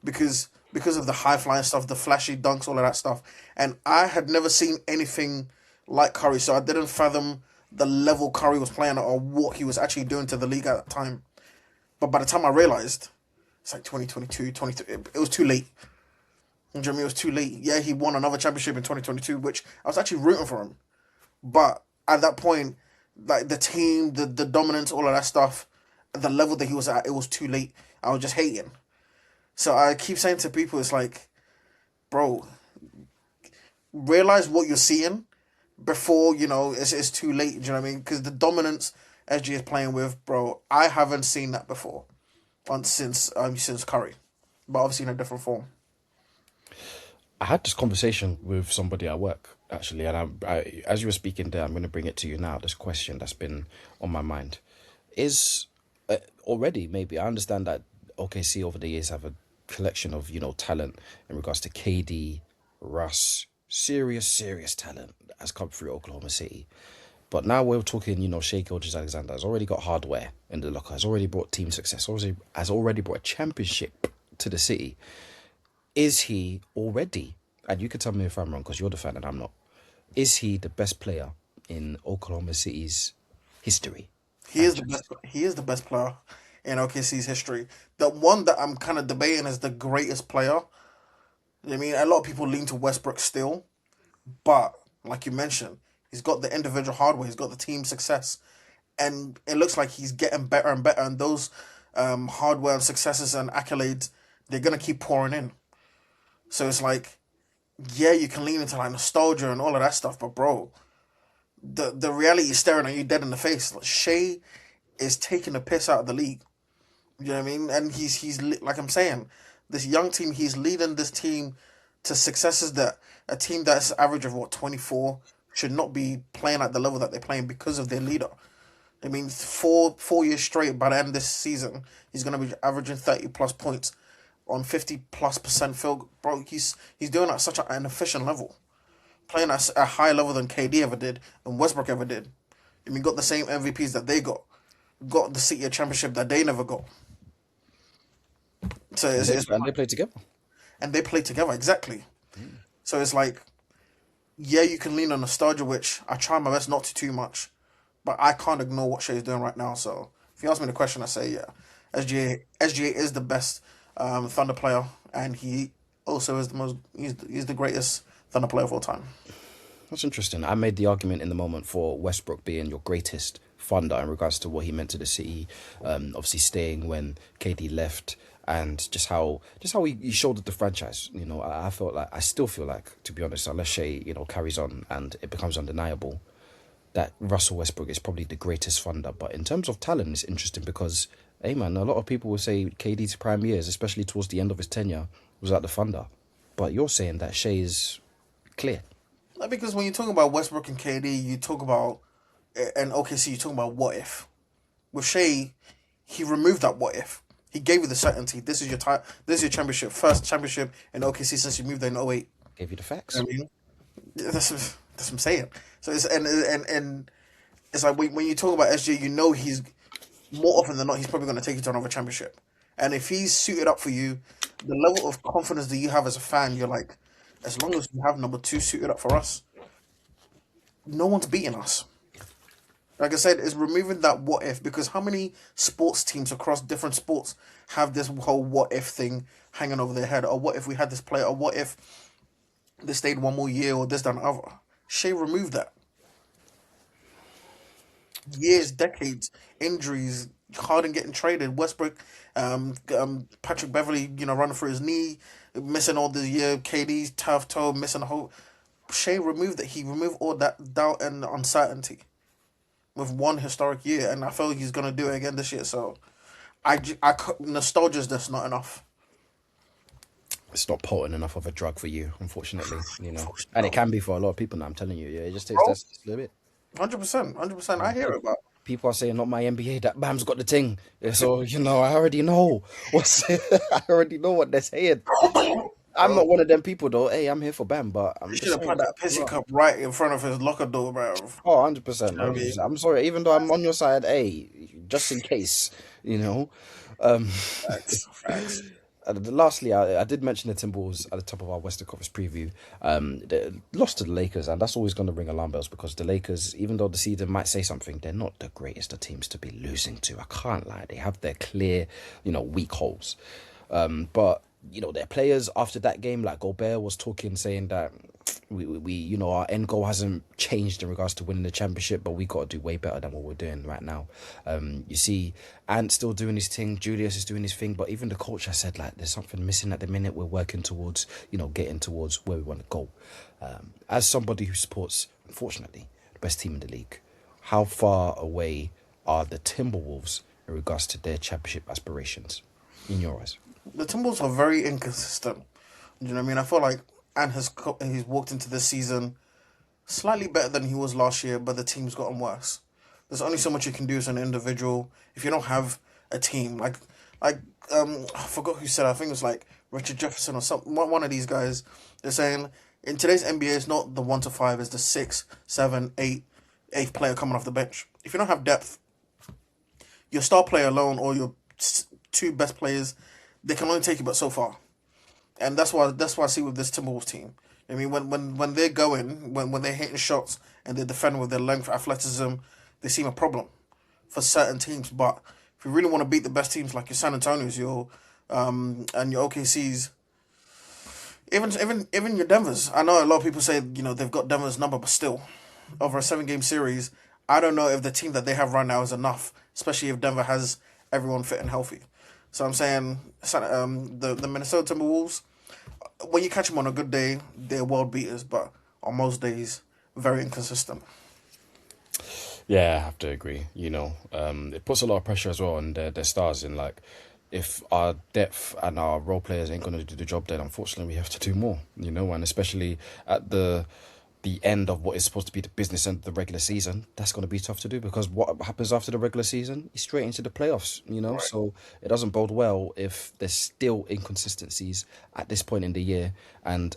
because of the high flying stuff, the flashy dunks, all of that stuff. And I had never seen anything like Curry, so I didn't fathom the level Curry was playing at or what he was actually doing to the league at that time. But by the time I realized, it's like 2022, 23, it was too late. You know what I mean? It was too late. Yeah, he won another championship in 2022, which I was actually rooting for him. But at that point, like the team, the dominance, all of that stuff, the level that he was at, it was too late. I was just hating. So I keep saying to people, it's like, bro, realize what you're seeing before, it's too late. Do you know what I mean? Because the dominance SG is playing with, bro, I haven't seen that before since Curry. But obviously in a different form. I had this conversation with somebody at work actually, and I as you were speaking there, I'm going to bring it to you now. This question that's been on my mind is already maybe I understand that OKC over the years have a collection of talent in regards to KD, Russ, serious talent has come through Oklahoma City. But now we're talking, Shea Gilgeous-Alexander has already got hardware in the locker, has already brought team success, has already brought a championship to the city. Is he already, and you can tell me if I'm wrong because you're the fan and I'm not, is he the best player in Oklahoma City's history? He is the best. He is the best player in OKC's history. The one that I'm kind of debating is the greatest player. I mean, a lot of people lean to Westbrook still, but like you mentioned, he's got the individual hardware. He's got the team success, and it looks like he's getting better and better. And those hardware and successes and accolades, they're gonna keep pouring in. So it's like, yeah, you can lean into like nostalgia and all of that stuff, but bro, the reality is staring at you dead in the face. Like, Shea is taking the piss out of the league. You know what I mean? And he's like I'm saying, this young team, he's leading this team to successes that a team that's average of 24 should not be playing at the level that they're playing because of their leader. I mean, 4 years straight by the end of this season, he's gonna be averaging 30 plus points on 50+% field. Bro, he's doing it at such an efficient level, playing at a higher level than KD ever did and Westbrook ever did. I mean, got the same MVPs that they got the City championship that they never got. So And they play together. and they play together exactly. So it's like, yeah, you can lean on nostalgia, which I try my best not to too much, but I can't ignore what Shea's doing right now. So if you ask me the question, I say yeah, SGA is the best Thunder player, and he also is the most. He's the greatest than a player of all time. That's interesting. I made the argument in the moment for Westbrook being your greatest funder in regards to what he meant to the city. Obviously staying when KD left, and just how he shouldered the franchise. I felt like, I still feel like, to be honest, unless Shea carries on and it becomes undeniable, that Russell Westbrook is probably the greatest funder. But in terms of talent, it's interesting because, hey man, a lot of people will say KD's prime years, especially towards the end of his tenure, was at the funder. But you're saying that Shea is clear. Because when you talk about Westbrook and KD, you talk about and OKC, you talk about what if. With Shea, he removed that what if. He gave you the certainty. This is your time. This is your championship, first championship in OKC since you moved there in '08. Gave you the facts. I mean, that's what I'm saying. So it's and it's like when you talk about SJ, he's more often than not he's probably going to take you to another championship. And if he's suited up for you, the level of confidence that you have as a fan, you're like, as long as we have number 2 suited up for us, no one's beating us. Like I said, it's removing that what if, because how many sports teams across different sports have this whole what if thing hanging over their head? Or what if we had this player? Or what if they stayed one more year? Or this, that, and other? Shea removed that. Years, decades, injuries, Harden getting traded, Westbrook, Patrick Beverly, running for his knee, missing all the year, KD's tough toe, missing the whole. Shea removed it. He removed all that doubt and uncertainty with one historic year, and I feel he's gonna do it again this year. So, nostalgia's just not enough. It's not potent enough of a drug for you, unfortunately. And it can be for a lot of people now. I'm telling you, yeah, it just takes that a little bit. 100%. I hear it, but people are saying, not my NBA, that Bam's got the thing. So, I already know I already know what they're saying. I'm not one of them people, though. Hey, I'm here for Bam, but I'm you just should have put that pissy cup right in front of his locker door, bro. Oh, 100%. I'm sorry, even though I'm on your side, hey, just in case, Facts. Lastly, I did mention the Timberwolves at the top of our Western Conference preview. They lost to the Lakers, and that's always going to ring alarm bells because the Lakers, even though the season might say something, they're not the greatest of teams to be losing to. I can't lie. They have their clear, weak holes. But their players after that game, like Gobert was talking, saying that we our end goal hasn't changed in regards to winning the championship, but we got to do way better than what we're doing right now. You see Ant still doing his thing, Julius is doing his thing, but even the coach has said, like, there's something missing at the minute. We're working towards, getting towards where we want to go. As somebody who supports, unfortunately, the best team in the league, how far away are the Timberwolves in regards to their championship aspirations, in your eyes? The Timberwolves are very inconsistent. You know what I mean? I feel like Ant he's walked into this season slightly better than he was last year, but the team's gotten worse. There's only so much you can do as an individual if you don't have a team. I forgot who said it. I think it was like Richard Jefferson or one of these guys. They're saying in today's NBA, it's not the 1 to 5, it's the 6, 7, 8, 8th player coming off the bench. If you don't have depth, your star player alone or your 2 best players, they can only take you but so far. And that's why I see with this Timberwolves team. I mean, when they're going, when they're hitting shots and they're defending with their length, athleticism, they seem a problem for certain teams. But if you really want to beat the best teams like your San Antonio's, and your OKC's, even your Denver's. I know a lot of people say they've got Denver's number, but still, over a 7-game series, I don't know if the team that they have right now is enough, especially if Denver has everyone fit and healthy. So I'm saying the Minnesota Timberwolves, when you catch them on a good day, they're world beaters, but on most days, very inconsistent. Yeah, I have to agree. It puts a lot of pressure as well on their stars. In like, if our depth and our role players ain't going to do the job, then unfortunately we have to do more. And especially at the end of what is supposed to be the business end of the regular season, that's going to be tough to do because what happens after the regular season is straight into the playoffs, Right. So it doesn't bode well if there's still inconsistencies at this point in the year, and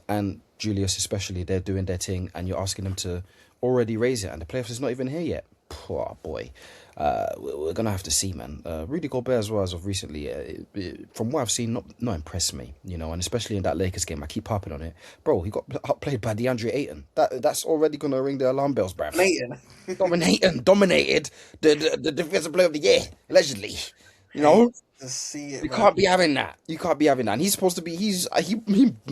Julius especially, they're doing their thing and you're asking them to already raise it and the playoffs is not even here yet. Poor boy. We're going to have to see, man. Rudy Gobert as well, as of recently, from what I've seen, not impressed me, and especially in that Lakers game, I keep harping on it. Bro, he got outplayed by DeAndre Ayton. That's already going to ring the alarm bells, bruv. Dominated the defensive player of the year, allegedly. To see it, you can't be having that. And he's supposed to be, he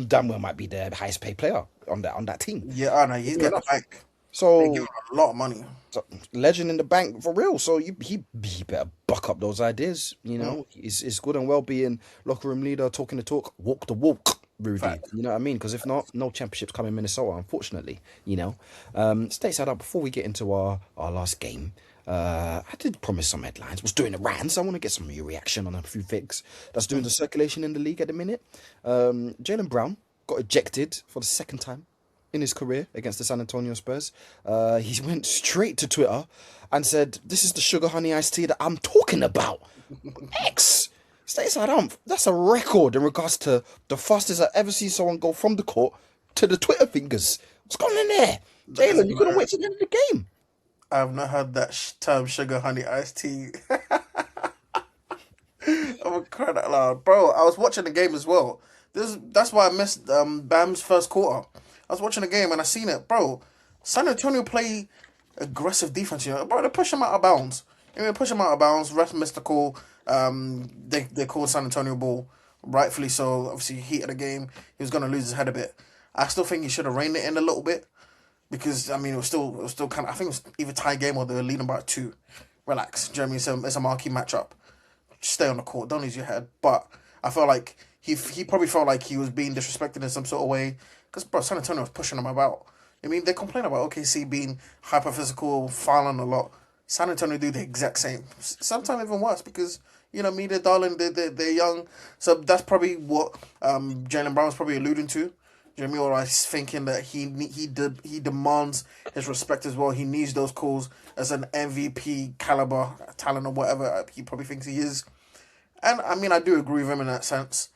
damn well might be the highest paid player on that team. Yeah, I know. He's Fair getting the enough. bank. They give So, him a lot of money. legend in the bank for real. So he better buck up those ideas. Mm, It's good and well being locker room leader, talking the talk, walk the walk. Rudy, fact. you know what I mean? Because if not, no championships come in Minnesota, unfortunately. Stateside up before we get into our last game. I did promise some headlines. Was doing the rants. I want to get some of your reaction on a few things that's doing the circulation in the league at the minute. Jaylen Brown got ejected for the second time in his career against the San Antonio Spurs. He went straight to Twitter and said, "This is the sugar honey iced tea that I'm talking about." X Stateside Ump. That's a record in regards to the fastest I ever see someone go from the court to the Twitter fingers. What's going on there? That is Jalen, you couldn't hilarious. wait to the end of the game. I've not heard that term sugar honey iced tea. I'm crying out loud, bro. I was watching the game as well. That's why I missed Bam's first quarter. I was watching the game and I seen it, bro. San Antonio play aggressive defense, bro. They push him out of bounds. Push him out of bounds. Ref missed the call. They called San Antonio ball, rightfully so. Obviously, heat of the game, he was gonna lose his head a bit. I still think he should have reined it in a little bit because it was still kind of. I think it was either tie game or they were leading by two. Relax, Jeremy. It's a marquee matchup. Stay on the court. Don't lose your head. But I felt like he probably felt like he was being disrespected in some sort of way because bro, San Antonio was pushing him about. They complain about OKC being hyper physical, fouling a lot. San Antonio do the exact same. Sometimes even worse because they're darling, they're young. So that's probably what Jaylen Brown was probably alluding to. Jeremy or I thinking that he demands his respect as well. He needs those calls as an MVP caliber talent or whatever he probably thinks he is. And I do agree with him in that sense.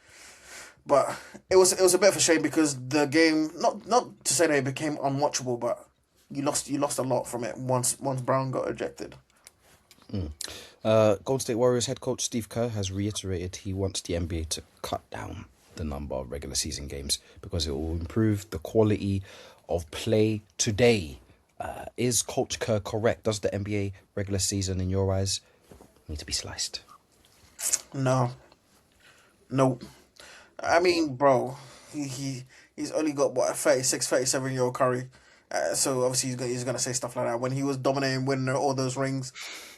But it was a bit of a shame because the game not to say that it became unwatchable, but you lost a lot from it once Brown got ejected. Golden State Warriors head coach Steve Kerr has reiterated he wants the NBA to cut down the number of regular season games because it will improve the quality of play today. Is Coach Kerr correct? Does the NBA regular season, in your eyes, need to be sliced? No, no. Bro, he's only got what a 36, 37-year-old Curry. So obviously he's gonna say stuff like that. When he was dominating, winning all those rings,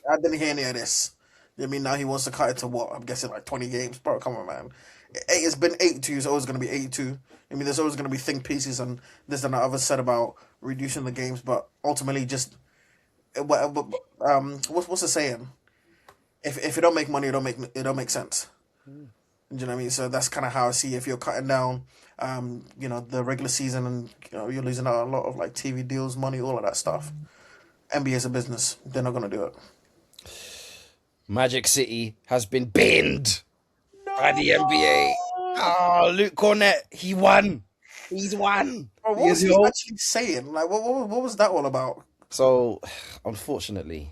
I didn't hear any of this. Now he wants to cut it to what? I'm guessing like 20 games. Bro, come on, man. It's been 82, it's always gonna be 82. There's always gonna be think pieces and this and that other said about reducing the games, but ultimately just what's the saying? If it don't make money, it don't make sense. Do you know what I mean? So that's kind of how I see if you're cutting down, the regular season and you're losing out a lot of like TV deals, money, all of that stuff. NBA is a business; they're not gonna do it. Magic City has been binned by the No, NBA. Oh, Luke Cornett, he won. He's won. bro, what was Because, he actually saying? Like, what was that all about? So, unfortunately,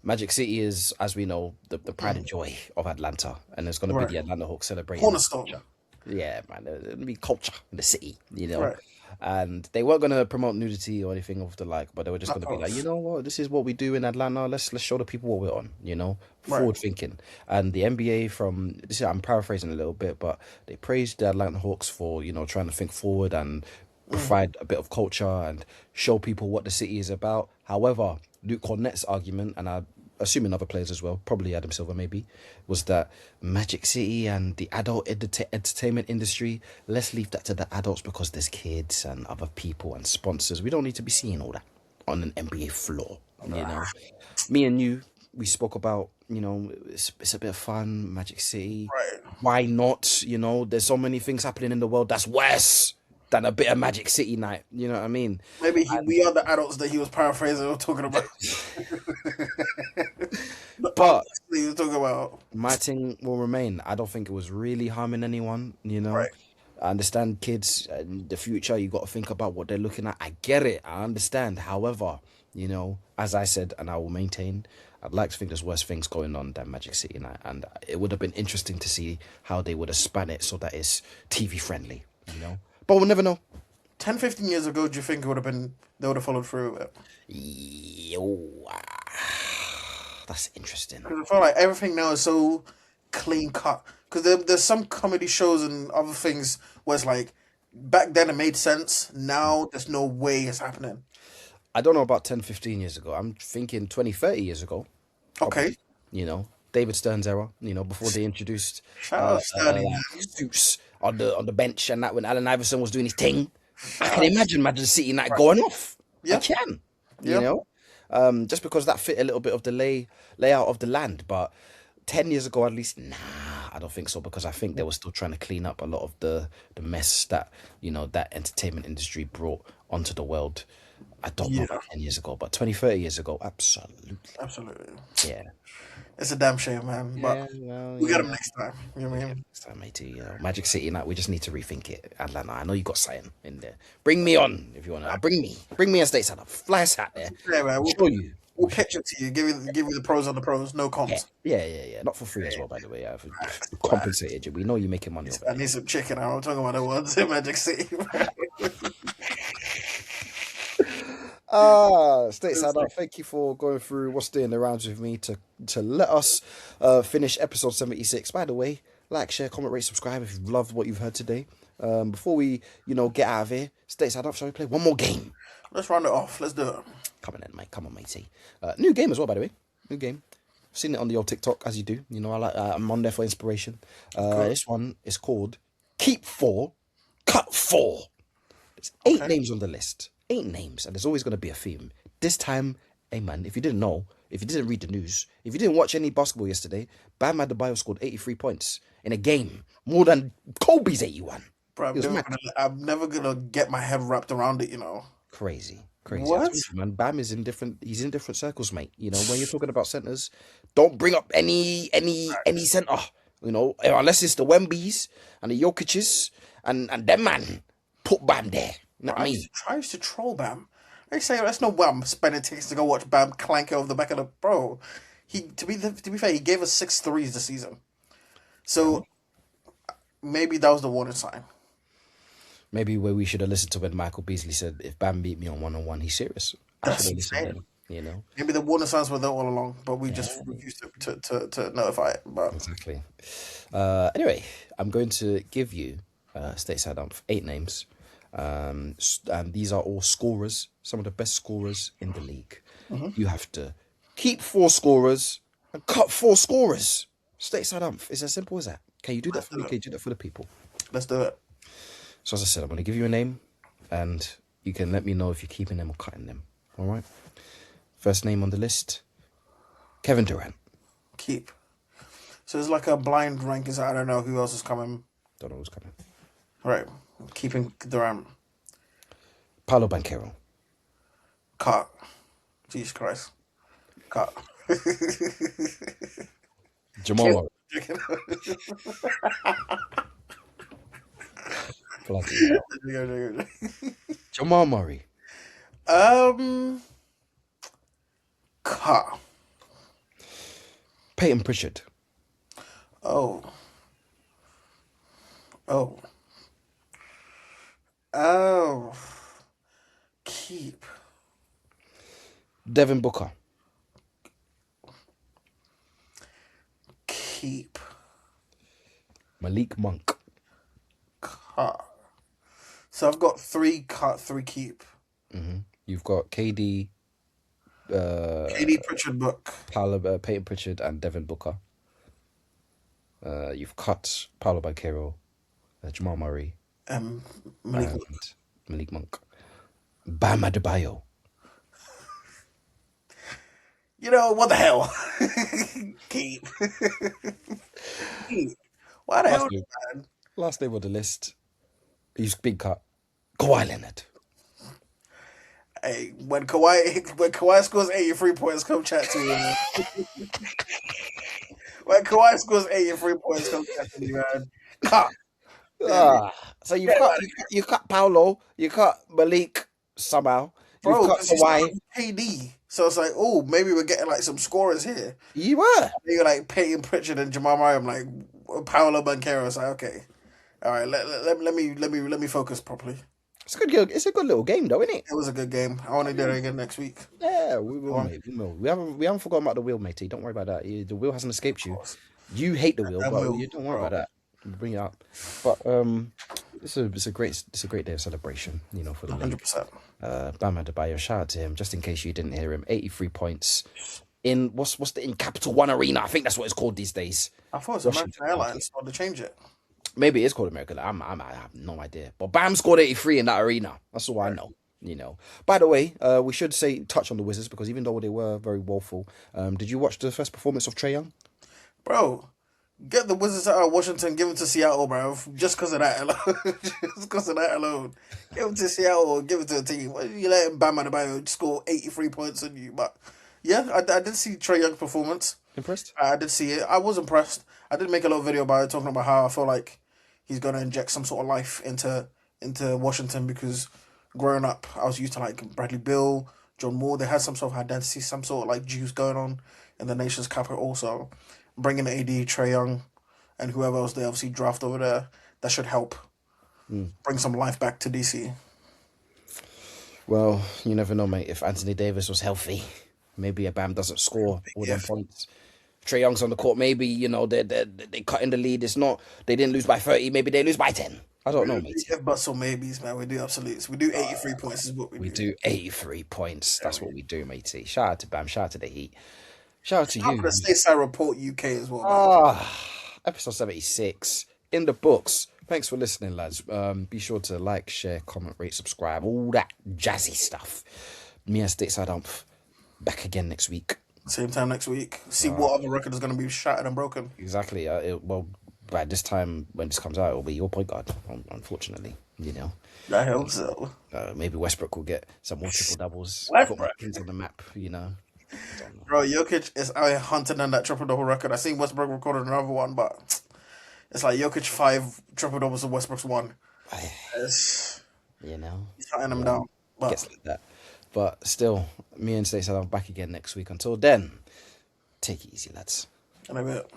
Magic City is, as we know, the pride and joy of Atlanta, and there's going to be Right, the Atlanta Hawks celebrating. cornerstone. Yeah, man, there's going to be culture in the city. Right, And they weren't going to promote nudity or anything of the like, but they were just of going to be like, you course. know what, this is what we do in Atlanta. Let's show the people what we're on. Right. Forward thinking. And the NBA I'm paraphrasing a little bit, but they praised the Atlanta Hawks for trying to think forward and provide a bit of culture and show people what the city is about. However, Luke Cornett's argument, and I assuming other players as well, probably Adam Silver maybe, was that Magic City and the adult entertainment industry, let's leave that to the adults because there's kids and other people and sponsors. We don't need to be seeing all that on an NBA floor. Me and you, we spoke about, it's a bit of fun, Magic City. Right. Why not? There's so many things happening in the world that's worse than a bit of Magic City night. You know what I mean? Maybe we are the adults that he was paraphrasing or talking about. The But adults that he was talking about. my thing will remain. I don't think it was really harming anyone. Right. I understand kids in the future, you got to think about what they're looking at. I get it. I understand. However, as I said, and I will maintain, I'd like to think there's worse things going on than Magic City Night. And it would have been interesting to see how they would have spun it so that it's TV friendly. But we'll never know. 10, 15 years ago, do you think they would have followed through with it? Yo, that's interesting. Because I feel like everything now is so clean cut. Because there's some comedy shows and other things where it's like back then it made sense. Now there's no way it's happening. I don't know about 10, 15 years ago. I'm thinking 20, 30 years ago. Okay. You know, David Stern's era. You know, before they introduced Shout out Sturdy, like man. suits on the bench and that when Allen Iverson was doing his thing. I Shout can out. imagine Manchester City night going off. I Yeah. can. You Yeah. know, just because that fit a little bit of the layout of the land, but 10 years ago at least, nah, I don't think so because I think they were still trying to clean up a lot of the mess that that entertainment industry brought onto the world. I don't know Yeah. about 10 years ago, but 20, 30 years ago, absolutely. Absolutely. Yeah. It's a damn shame, man. But Yeah, well, we you got know, him next time. You know what I mean? next time, matey. Magic City, now we just need to rethink it. Atlanta, I know you got something in there. Bring me on if you want to. Bring me a stateside. I'll fly us out there. Yeah, man. I'll We'll, show you. we'll pitch it to you. Give you the pros on the pros. No Yeah, comms. yeah. Not for free as well, by the way. Yeah, compensated. We know you're making money over I there. need some chicken. I'm talking about the ones in Magic City. Stateside, thank you for going through what's doing the rounds with me to let us finish episode 76. By the way, like, share, comment, rate, subscribe if you've loved what you've heard today. Before we, get out of here, Stateside up, shall we play one more game? Let's round it off. Let's do it. Come on then, mate. Come on, matey. New game as well, by the way. New game. I've seen it on the old TikTok, as you do. I like. I'm on there for inspiration. This one is called Keep 4, Cut 4. There's 8 names on the list. 8 names, and there's always going to be a theme. This time, hey man, if you didn't know, if you didn't read the news, if you didn't watch any basketball yesterday, Bam Adebayo scored 83 points in a game, more than Kobe's 81. Bro, I'm never gonna get my head wrapped around it. Crazy. What? I told you, man, Bam is in different. He's in different circles, mate. When you're talking about centers, don't bring up any center. Unless it's the Wembys and the Jokic's and them man. Put Bam there. You know what I mean? Tries to troll Bam. They say that's no way I'm spending tickets to go watch Bam clank over the back of the bro. To be fair, he gave us 6 threes this season. So maybe that was the warning sign. Maybe where we should have listened to when Michael Beasley said, "If Bam beat me on 1-on-1, he's serious." I should have listened then, Maybe the warning signs were there all along, but we just refused to notify it. But Exactly. Anyway, I'm going to give you stateside up 8 names. And these are all scorers, some of the best scorers in the league. You have to keep 4 scorers and cut 4 scorers. Stateside ump. It's as simple as that. Can you do that for me? Can you do that for the people? let's do it. So as I said, I'm going to give you a name, and you can let me know if you're keeping them or cutting them. All right. First name on the list, Kevin Durant. Keep. So it's like a blind ranking. So I don't know who else is coming. Don't know who's coming. Right. Keeping Durant. Paolo Banchero. Cut. Jesus Christ. Cut. Jamal Murray. Jamal Murray. Cut. Peyton Pritchard. Oh. Oh. Keep. Devin Booker. Keep. Malik Monk. Cut. So I've got 3 cut, 3 keep. You've got KD, KD, Pritchard, Book. Peyton Pritchard, and Devin Booker. You've cut Paolo Banchero, Jamal Murray, Malik. and Malik Monk. Bam Adebayo. What the hell? Keep. Keep. Why the hell, man? Last name on the list. He's big cut. Kawhi Leonard. Hey, when Kawhi scores 83 points, come chat to me, man. When Kawhi scores 83 points, come chat to me, man. Cut. So you cut Paolo, you cut Malik somehow. You Bro, cut Kawhi. KD. So it's like, oh, maybe we're getting like some scorers here. You were. You're like Peyton Pritchard and Jamal Murray. I'm like Paolo Banchero. It's like, okay, all right. Let me focus properly. It's a good. It's a good little game, though, isn't it? It was a good game. I want to do it again next week. Yeah, we will, mate. We will. We haven't forgotten about the wheel, matey. Don't worry about that. The wheel hasn't escaped you. You hate the wheel, but you don't worry about that. bring it up. But it's a great day of celebration, you know, for the league. 100%. Bam Adebayo, shout out to him. Just in case you didn't hear him, 83 points in what's the in Capital One Arena. I think that's what it's called these days. I thought it was Washington American Airlines, or they change it. Maybe it is called American. I have no idea. But Bam scored 83 in that arena. That's all I know. You know. By the way, we should touch on the Wizards because even though they were very woeful, did you watch the first performance of Trae Young? Bro, get the Wizards out of Washington, give them to Seattle, bro. Just because of that alone. Just because of that alone. Give them to Seattle or give it to a team. Why you letting Bam Adebayo score 83 points on you? But yeah, I did see Trae Young's performance. Impressed? I did see it. I was impressed. I did make a little video about it, talking about how I feel like he's going to inject some sort of life into Washington, because growing up, I was used to like Bradley Beal, John Moore. They had some sort of identity, some sort of like juice going on in the nation's capital. So bringing AD, Trae Young, and whoever else they obviously draft over there, that should help bring some life back to DC. Well, you never know, mate. If Anthony Davis was healthy, maybe a Bam doesn't score all them points. Trae Young's on the court. Maybe, you know, they cut in the lead. It's not, they didn't lose by 30. Maybe they lose by 10. I don't know, mate. If buts or maybes, man. We do absolutes. We do 83 points is what we do. We do 83 points. That's what we do, matey. Shout out to Bam. Shout out to the Heat. Shout out to you. The Stateside Report UK as well, man. Episode 76 in the books. Thanks for listening, lads. Be sure to like, share, comment, rate, subscribe, all that jazzy stuff. Me and Stateside Umph back again next week. Same time next week. See what other record is going to be shattered and broken. Exactly. Well, by this time when this comes out, it'll be your point guard. Unfortunately, you know. I hope so. Maybe Westbrook will get some more triple doubles. Westbrook. Put things on the map. You know. Bro, Jokic is out here hunting down that triple double record. I seen Westbrook recorded another one, but it's like Jokic 5 triple doubles and Westbrook's 1. You know, he's hunting them down. But gets like that. But still, me and Stateside are back again next week. Until then, take it easy, lads. in a bit.